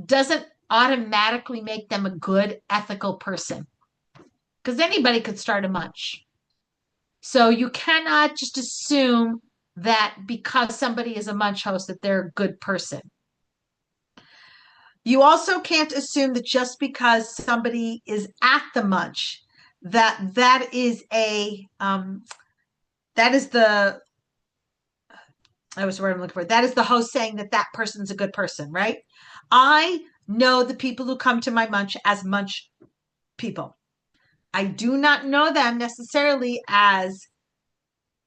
doesn't automatically make them a good ethical person, because anybody could start a munch. So you cannot just assume that because somebody is a munch host that they're a good person. You also can't assume that just because somebody is at the munch, that is the that was the word I'm looking for. That is the host saying that that person's a good person, right? I know the people who come to my munch as munch people. I do not know them necessarily as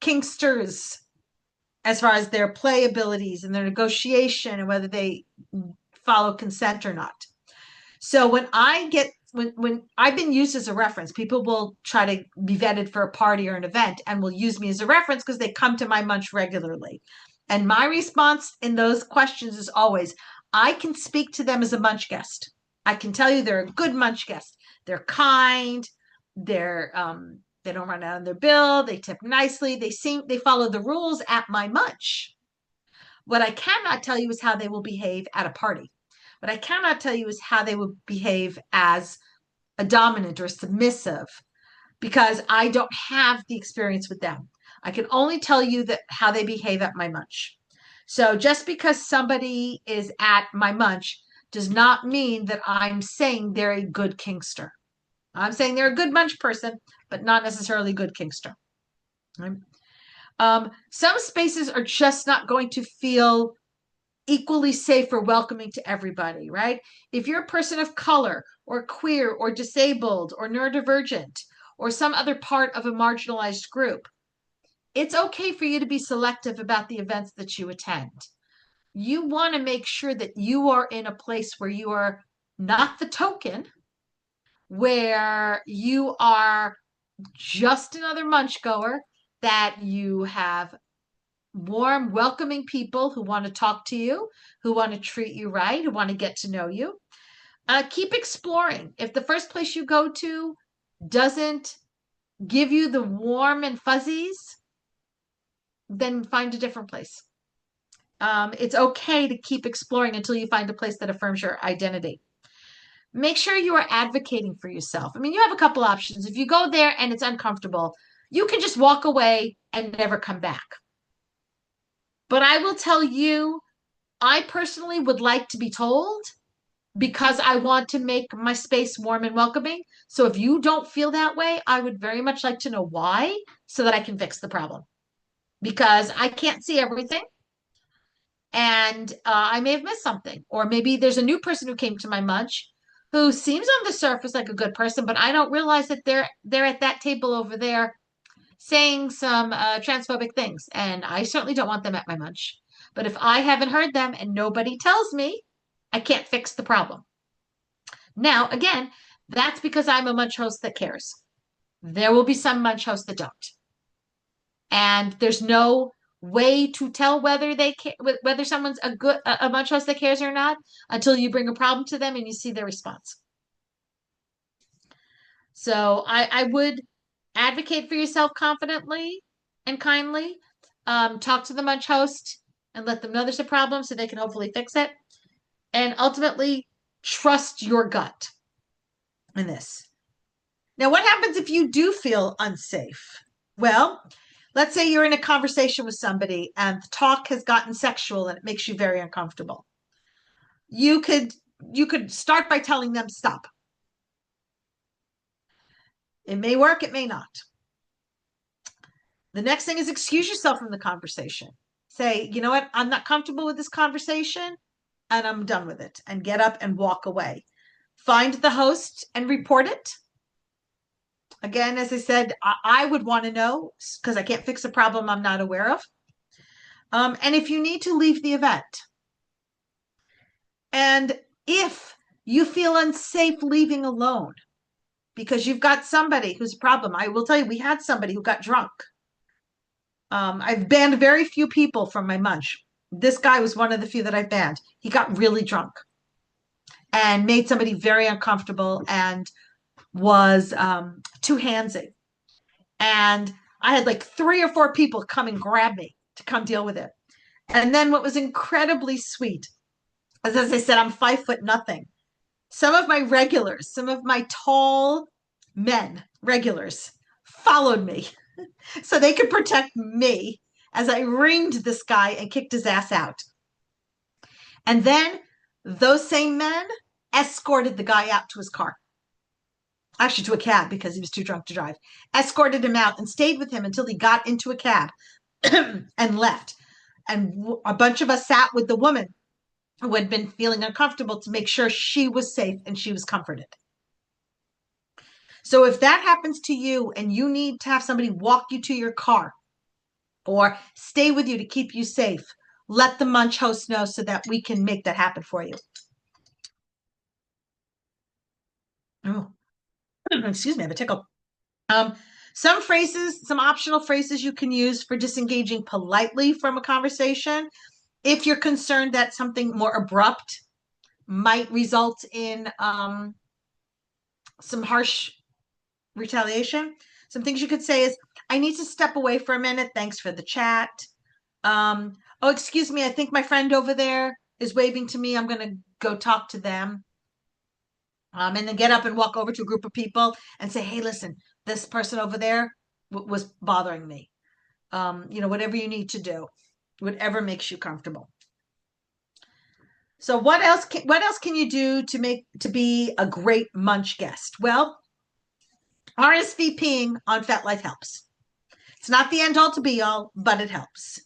kinksters as far as their play abilities and their negotiation and whether they follow consent or not. So when I've been used as a reference, people will try to be vetted for a party or an event and will use me as a reference because they come to my munch regularly. And my response in those questions is always, I can speak to them as a munch guest. I can tell you they're a good munch guest. They're kind. They don't run out on their bill. They tip nicely. They follow the rules at my munch. What I cannot tell you is how they will behave at a party. What I cannot tell you is how they will behave as a dominant or submissive, because I don't have the experience with them. I can only tell you that how they behave at my munch. So just because somebody is at my munch does not mean that I'm saying they're a good kinkster. I'm saying they're a good munch person, but not necessarily a good kinkster. Right? Some spaces are just not going to feel equally safe or welcoming to everybody, right? If you're a person of color or queer or disabled or neurodivergent or some other part of a marginalized group, it's okay for you to be selective about the events that you attend. You want to make sure that you are in a place where you are not the token, where you are just another munch goer, that you have warm, welcoming people who want to talk to you, who want to treat you right, who want to get to know you. Keep exploring. If the first place you go to doesn't give you the warm and fuzzies, then find a different place. It's okay to keep exploring until you find a place that affirms your identity. Make sure you are advocating for yourself. I mean, you have a couple options. If you go there and it's uncomfortable, you can just walk away and never come back. But I will tell you, I personally would like to be told, because I want to make my space warm and welcoming. So if you don't feel that way, I would very much like to know why, so that I can fix the problem. Because I can't see everything, and I may have missed something. Or maybe there's a new person who came to my munch who seems on the surface like a good person, but I don't realize that they're at that table over there saying some transphobic things, and I certainly don't want them at my munch. But if I haven't heard them and nobody tells me, I can't fix the problem. Now, again, that's because I'm a munch host that cares. There will be some munch hosts that don't. And there's no way to tell whether whether someone's a munch host that cares or not until you bring a problem to them and you see their response. So I would advocate for yourself confidently and kindly. Talk to the munch host and let them know there's a problem so they can hopefully fix it. And ultimately, trust your gut in this. Now, what happens if you do feel unsafe? Well, let's say you're in a conversation with somebody and the talk has gotten sexual and it makes you very uncomfortable. You could start by telling them stop. It may work, it may not. The next thing is excuse yourself from the conversation. Say, you know what, I'm not comfortable with this conversation and I'm done with it, and get up and walk away. Find the host and report it. Again, as I said, I would want to know, because I can't fix a problem I'm not aware of. And if you need to leave the event. And If you feel unsafe leaving alone because you've got somebody who's a problem, I will tell you, we had somebody who got drunk. I've banned very few people from my munch. This guy was one of the few that I've banned. He got really drunk and made somebody very uncomfortable and was too handsy. And I had like 3 or 4 people come and grab me to come deal with it. And then what was incredibly sweet is, as I said, I'm 5 foot nothing. Some of my regulars, some of my tall men, regulars, followed me so they could protect me as I ringed this guy and kicked his ass out. And then those same men escorted the guy out to his car. Actually, to a cab because he was too drunk to drive. Escorted him out and stayed with him until he got into a cab and left. And a bunch of us sat with the woman who had been feeling uncomfortable to make sure she was safe and she was comforted. So if that happens to you and you need to have somebody walk you to your car or stay with you to keep you safe, let the munch host know so that we can make that happen for you. Oh, excuse me, I have a tickle. Some phrases, some optional phrases you can use for disengaging politely from a conversation if you're concerned that something more abrupt might result in some harsh retaliation. Some things you could say is, I need to step away for a minute. Thanks for the chat. Oh, excuse me. I think my friend over there is waving to me. I'm going to go talk to them. And then get up and walk over to a group of people and say, hey, listen, this person over there was bothering me. Whatever you need to do, whatever makes you comfortable. So what else can you do to be a great munch guest? Well, RSVPing on FetLife helps. It's not the end all to be all, but it helps.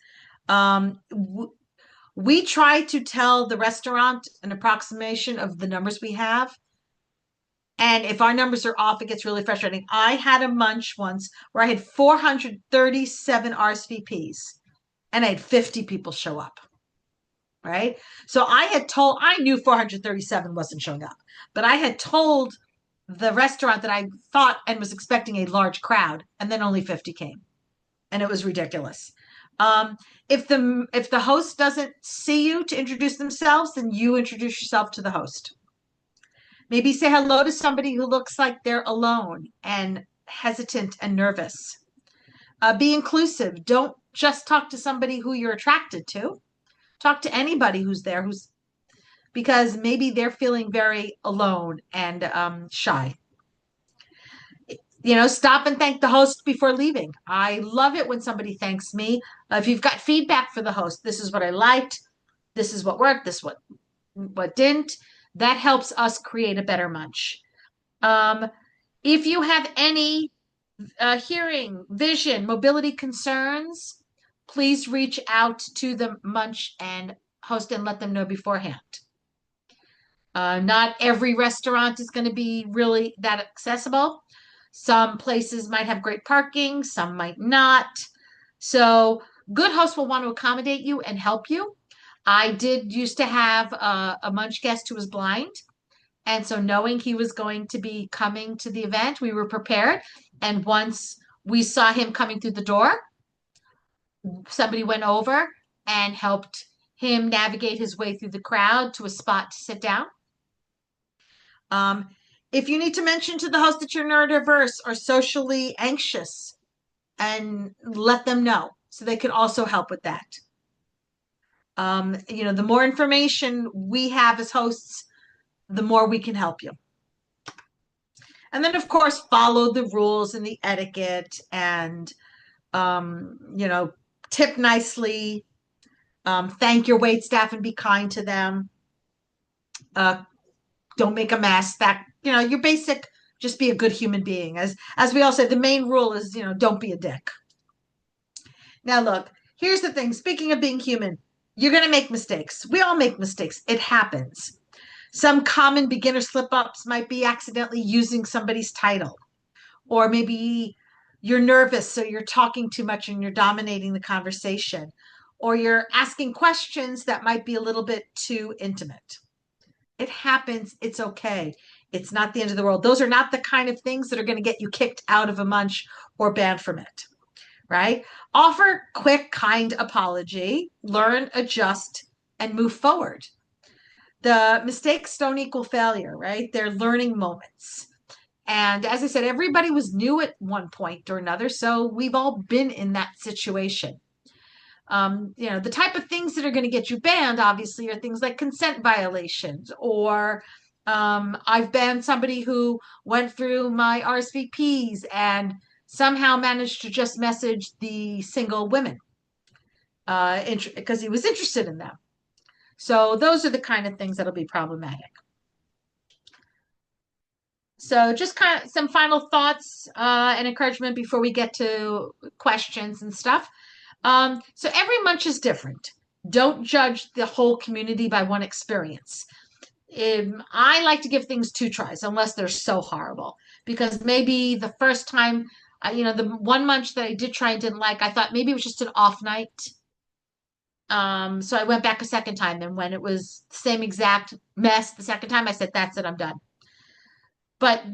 We try to tell the restaurant an approximation of the numbers we have. And if our numbers are off, it gets really frustrating. I had a munch once where I had 437 RSVPs and I had 50 people show up. Right? So I knew 437 wasn't showing up, but I had told the restaurant that I thought and was expecting a large crowd, and then only 50 came. And it was ridiculous. If the host doesn't see you to introduce themselves, then you introduce yourself to the host. Maybe say hello to somebody who looks like they're alone and hesitant and nervous. Be inclusive. Don't just talk to somebody who you're attracted to. Talk to anybody who's there, because maybe they're feeling very alone and shy. Stop and thank the host before leaving. I love it when somebody thanks me. If you've got feedback for the host, this is what I liked, this is what worked, this is what didn't. That helps us create a better munch. If you have any hearing, vision, mobility concerns, please reach out to the munch and host and let them know beforehand. Not every restaurant is going to be really that accessible. Some places might have great parking, some might not. So good hosts will want to accommodate you and help you. I did used to have a munch guest who was blind. And so knowing he was going to be coming to the event, we were prepared. And once we saw him coming through the door, somebody went over and helped him navigate his way through the crowd to a spot to sit down. If you need to mention to the host that you're neurodiverse or socially anxious, and let them know so they can also help with that. The more information we have as hosts, the more we can help you. And then, of course, follow the rules and the etiquette and, tip nicely, thank your wait staff and be kind to them. Don't make a mess. Your basic, just be a good human being. As we all say, the main rule is, don't be a dick. Now, look, here's the thing. Speaking of being human, you're going to make mistakes. We all make mistakes. It happens. Some common beginner slip-ups might be accidentally using somebody's title, or maybe you're nervous, so you're talking too much and you're dominating the conversation, or you're asking questions that might be a little bit too intimate. It happens. It's okay. It's not the end of the world. Those are not the kind of things that are going to get you kicked out of a munch or banned from it, right? Offer quick, kind apology, learn, adjust, and move forward. The mistakes don't equal failure, right? They're learning moments. And as I said, everybody was new at one point or another. So we've all been in that situation. The type of things that are going to get you banned, obviously, are things like consent violations, or I've banned somebody who went through my RSVPs and somehow managed to just message the single women because he was interested in them. So those are the kind of things that'll be problematic. So just kind of some final thoughts and encouragement before we get to questions and stuff. So every munch is different. Don't judge the whole community by one experience. I like to give things two tries, unless they're so horrible, because maybe the first time, the one munch that I did try and didn't like, I thought maybe it was just an off night. So I went back a second time, and when it was the same exact mess the second time, I said, that's it, I'm done. But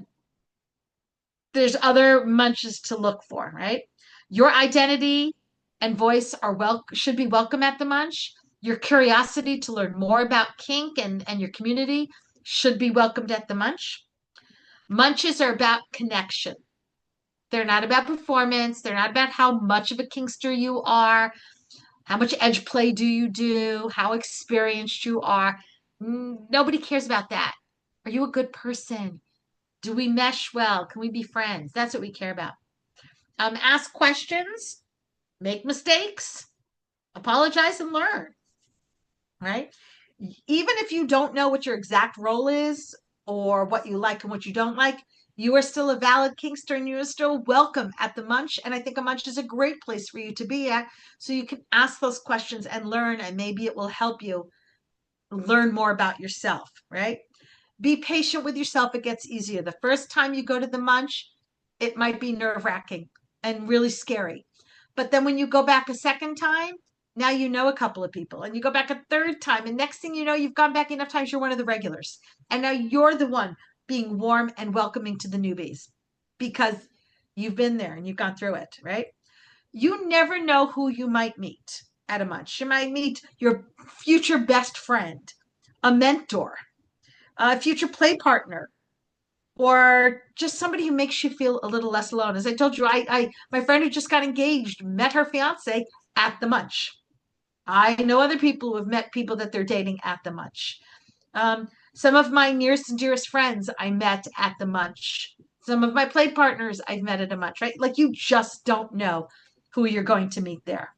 there's other munches to look for, right? Your identity and voice should be welcome at the munch. Your curiosity to learn more about kink and your community should be welcomed at the munch. Munches are about connection. They're not about performance. They're not about how much of a kinkster you are, how much edge play do you do, how experienced you are. Nobody cares about that. Are you a good person? Do we mesh well? Can we be friends? That's what we care about. Ask questions, make mistakes, apologize, and learn, right? Even if you don't know what your exact role is or what you like and what you don't like, you are still a valid kinkster and you are still welcome at the munch. And I think a munch is a great place for you to be at. So you can ask those questions and learn, and maybe it will help you learn more about yourself, right? Be patient with yourself. It gets easier. The first time you go to the munch, it might be nerve-wracking and really scary. But then when you go back a second time, now you know a couple of people, and you go back a third time, and next thing you know, you've gone back enough times, you're one of the regulars. And now you're the one being warm and welcoming to the newbies because you've been there and you've gone through it, right? You never know who you might meet at a munch. You might meet your future best friend, a mentor, a future play partner, or just somebody who makes you feel a little less alone. As I told you, my friend who just got engaged met her fiance at the munch. I know other people who have met people that they're dating at the munch. Some of my nearest and dearest friends I met at the munch. Some of my play partners I've met at a munch, right? Like, you just don't know who you're going to meet there.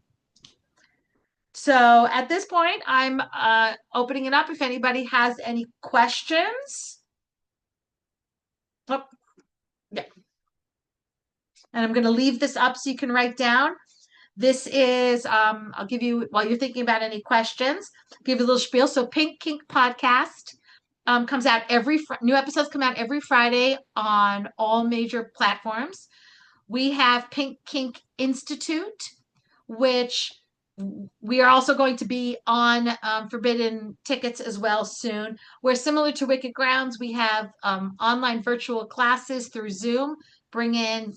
So at this point, I'm opening it up if anybody has any questions. Oh, yeah. And I'm going to leave this up so you can write down. This is, I'll give you, while you're thinking about any questions, I'll give you a little spiel. So Pink Kink Podcast comes out new episodes come out every Friday on all major platforms. We have Pink Kink Institute, which we are also going to be on Forbidden Tickets as well soon. Where, similar to Wicked Grounds, we have online virtual classes through Zoom, bring in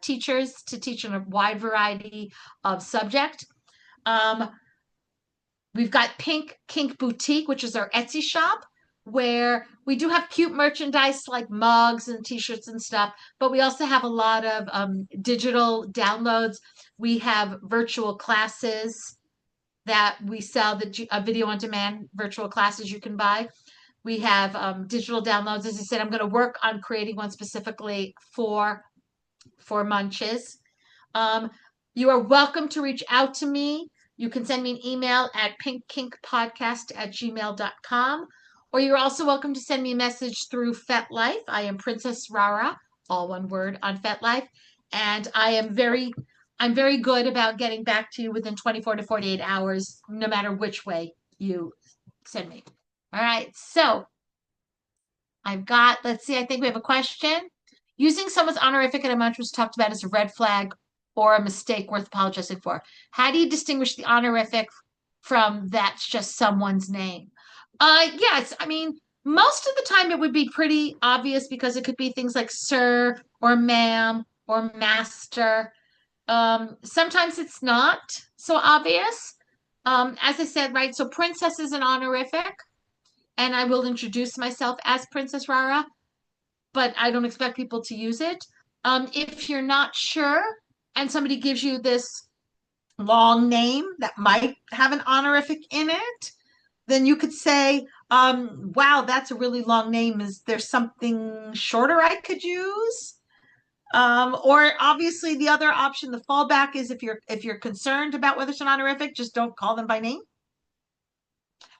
teachers to teach on a wide variety of subject. We've got Pink Kink Boutique, which is our Etsy shop, where we do have cute merchandise like mugs and t-shirts and stuff, but we also have a lot of digital downloads. We have virtual classes that we sell, video on demand virtual classes you can buy. We have digital downloads. As I said, I'm going to work on creating one specifically for Munches. You are welcome to reach out to me. You can send me an email at pinkkinkpodcast@gmail.com, or you're also welcome to send me a message through FetLife. I am Princess Rara, all one word, on FetLife, and I'm very good about getting back to you within 24 to 48 hours, no matter which way you send me. All right, so let's see, I think we have a question. Using someone's honorific at a munch was talked about as a red flag or a mistake worth apologizing for. How do you distinguish the honorific from that's just someone's name? Yes, I mean, Most of the time it would be pretty obvious because it could be things like sir or ma'am or master. Sometimes it's not so obvious. As I said, right, so princess is an honorific, and I will introduce myself as Princess Rara, but I don't expect people to use it. If you're not sure and somebody gives you this Long name that might have an honorific in it, then you could say, wow, that's a really long name. Is there something shorter I could use? Or obviously the other option, the fallback is if you're concerned about whether it's an honorific, just don't call them by name.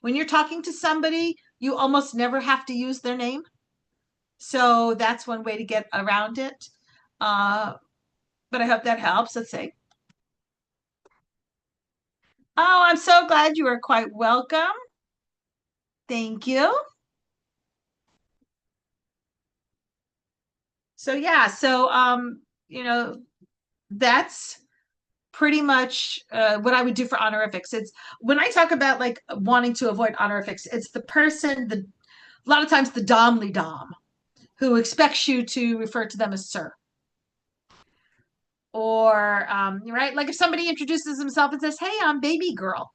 When you're talking to somebody, you almost never have to use their name. So that's one way to get around it. Uh, but I hope that helps. Let's see. Oh, I'm so glad you are quite welcome. Thank you. So yeah, so that's pretty much what I would do for honorifics. It's when I talk about like wanting to avoid honorifics, it's the person, a lot of times the domly dom who expects you to refer to them as sir. Or right, like if somebody introduces himself and says, "Hey, I'm baby girl,"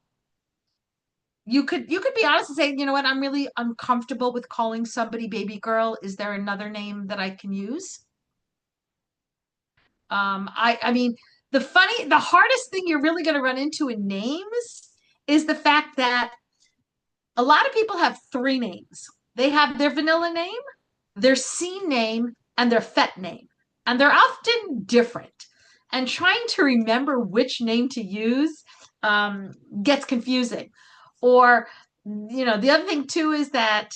you could be honest and say, "You know what? I'm really uncomfortable with calling somebody baby girl. Is there another name that I can use?" I mean, the hardest thing you're really going to run into in names is the fact that a lot of people have three names. They have their vanilla name, their scene name, and their fet name. And they're often different. And trying to remember which name to use gets confusing. Or, the other thing too is that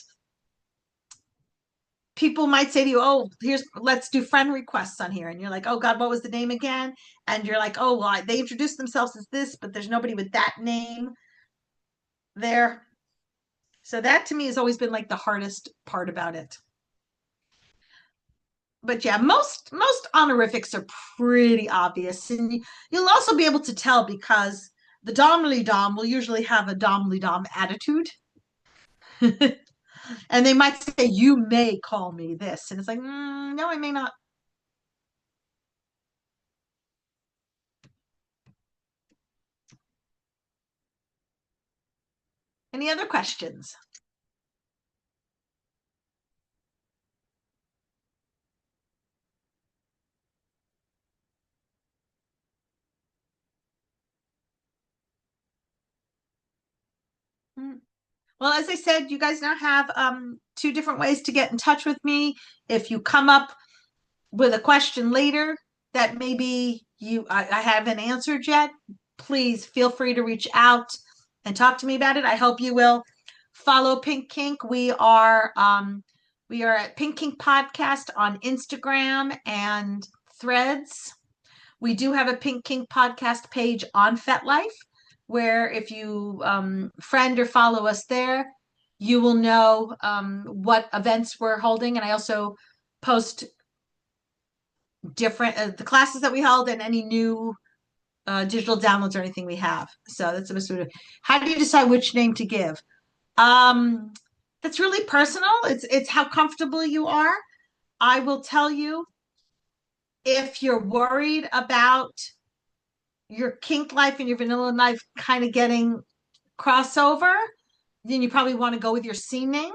people might say to you, "Oh, let's do friend requests on here," and you're like, "Oh God, what was the name again?" And you're like, "Oh, well, they introduced themselves as this, but there's nobody with that name there." So that to me has always been like the hardest part about it. But yeah, most honorifics are pretty obvious, and you'll also be able to tell because the domly dom will usually have a domly dom attitude. And they might say, "You may call me this," and it's like, no, I may not. Any other questions? Mm. Well, as I said, you guys now have two different ways to get in touch with me. If you come up with a question later that maybe I haven't answered yet, please feel free to reach out and talk to me about it. I hope you will follow Pink Kink. We are at Pink Kink Podcast on Instagram and Threads. We do have a Pink Kink Podcast page on FetLife, where if you friend or follow us there, you will know what events we're holding. And I also post different the classes that we held and any new digital downloads or anything we have. So that's the best way to. How do you decide which name to give? Um, that's really personal. It's how comfortable you are. I will tell you if you're worried about your kink life and your vanilla life kind of getting crossover, then you probably want to go with your scene name.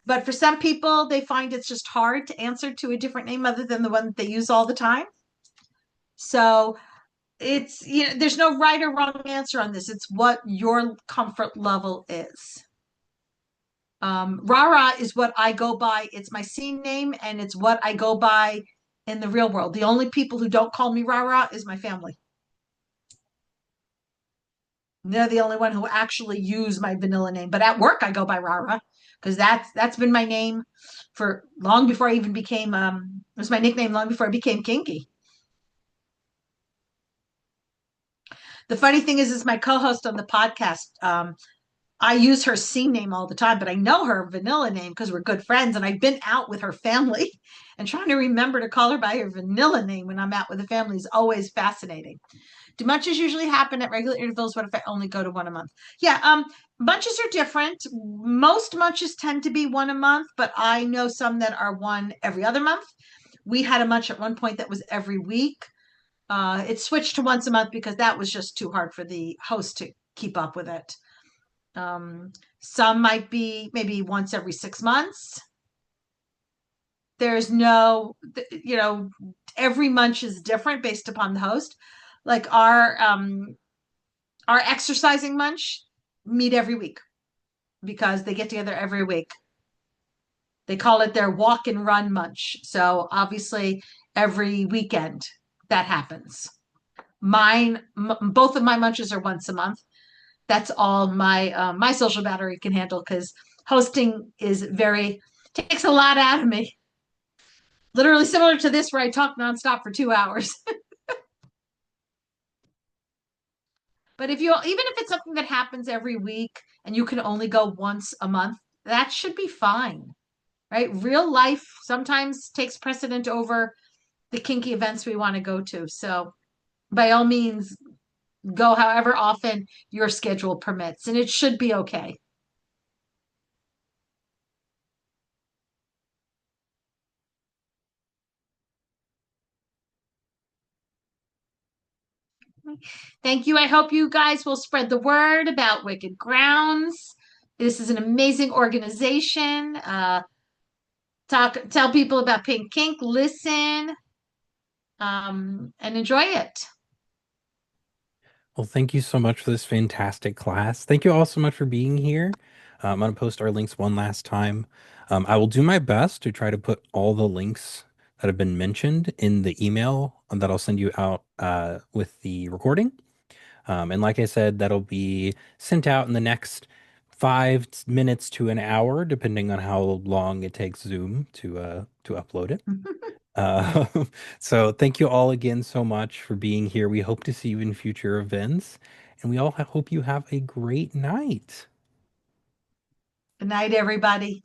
But for some people, they find it's just hard to answer to a different name other than the one that they use all the time. So there's no right or wrong answer on this. It's what your comfort level is. Rara is what I go by. It's my scene name and it's what I go by in the real world. The only people who don't call me Rara is my family. They're the only one who actually use my vanilla name. But at work, I go by Rara because that's been my name for long before I even became it was my nickname long before I became kinky. The funny thing is my co-host on the podcast. I use her C name all the time, but I know her vanilla name because we're good friends and I've been out with her family and trying to remember to call her by her vanilla name when I'm out with the family is always fascinating. Do munches usually happen at regular intervals? What if I only go to one a month? Yeah, munches are different. Most munches tend to be one a month, but I know some that are one every other month. We had a munch at one point that was every week. It switched to once a month because that was just too hard for the host to keep up with it. Um, some might be maybe once every 6 months. There's no, every munch is different based upon the host. Like our exercising munch meet every week because they get together every week. They call it their walk and run munch. So obviously every weekend that happens. Both of my munches are once a month. That's all my social battery can handle because hosting is very takes a lot out of me. Literally similar to this, where I talk nonstop for 2 hours. But if you even if it's something that happens every week and you can only go once a month, that should be fine, right? Real life sometimes takes precedent over the kinky events we want to go to. So by all means, go however often your schedule permits, and it should be okay. Thank you. I hope you guys will spread the word about Wicked Grounds. This is an amazing organization. Tell people about Pink Kink, listen, and enjoy it. Well, thank you so much for this fantastic class. Thank you all so much for being here. I'm going to post our links one last time. I will do my best to try to put all the links that have been mentioned in the email that I'll send you out with the recording. And like I said, that'll be sent out in the next 5 minutes to an hour, depending on how long it takes Zoom to upload it. Uh, so thank you all again so much for being here. We hope to see you in future events, and we all hope you have a great night. Good night, everybody.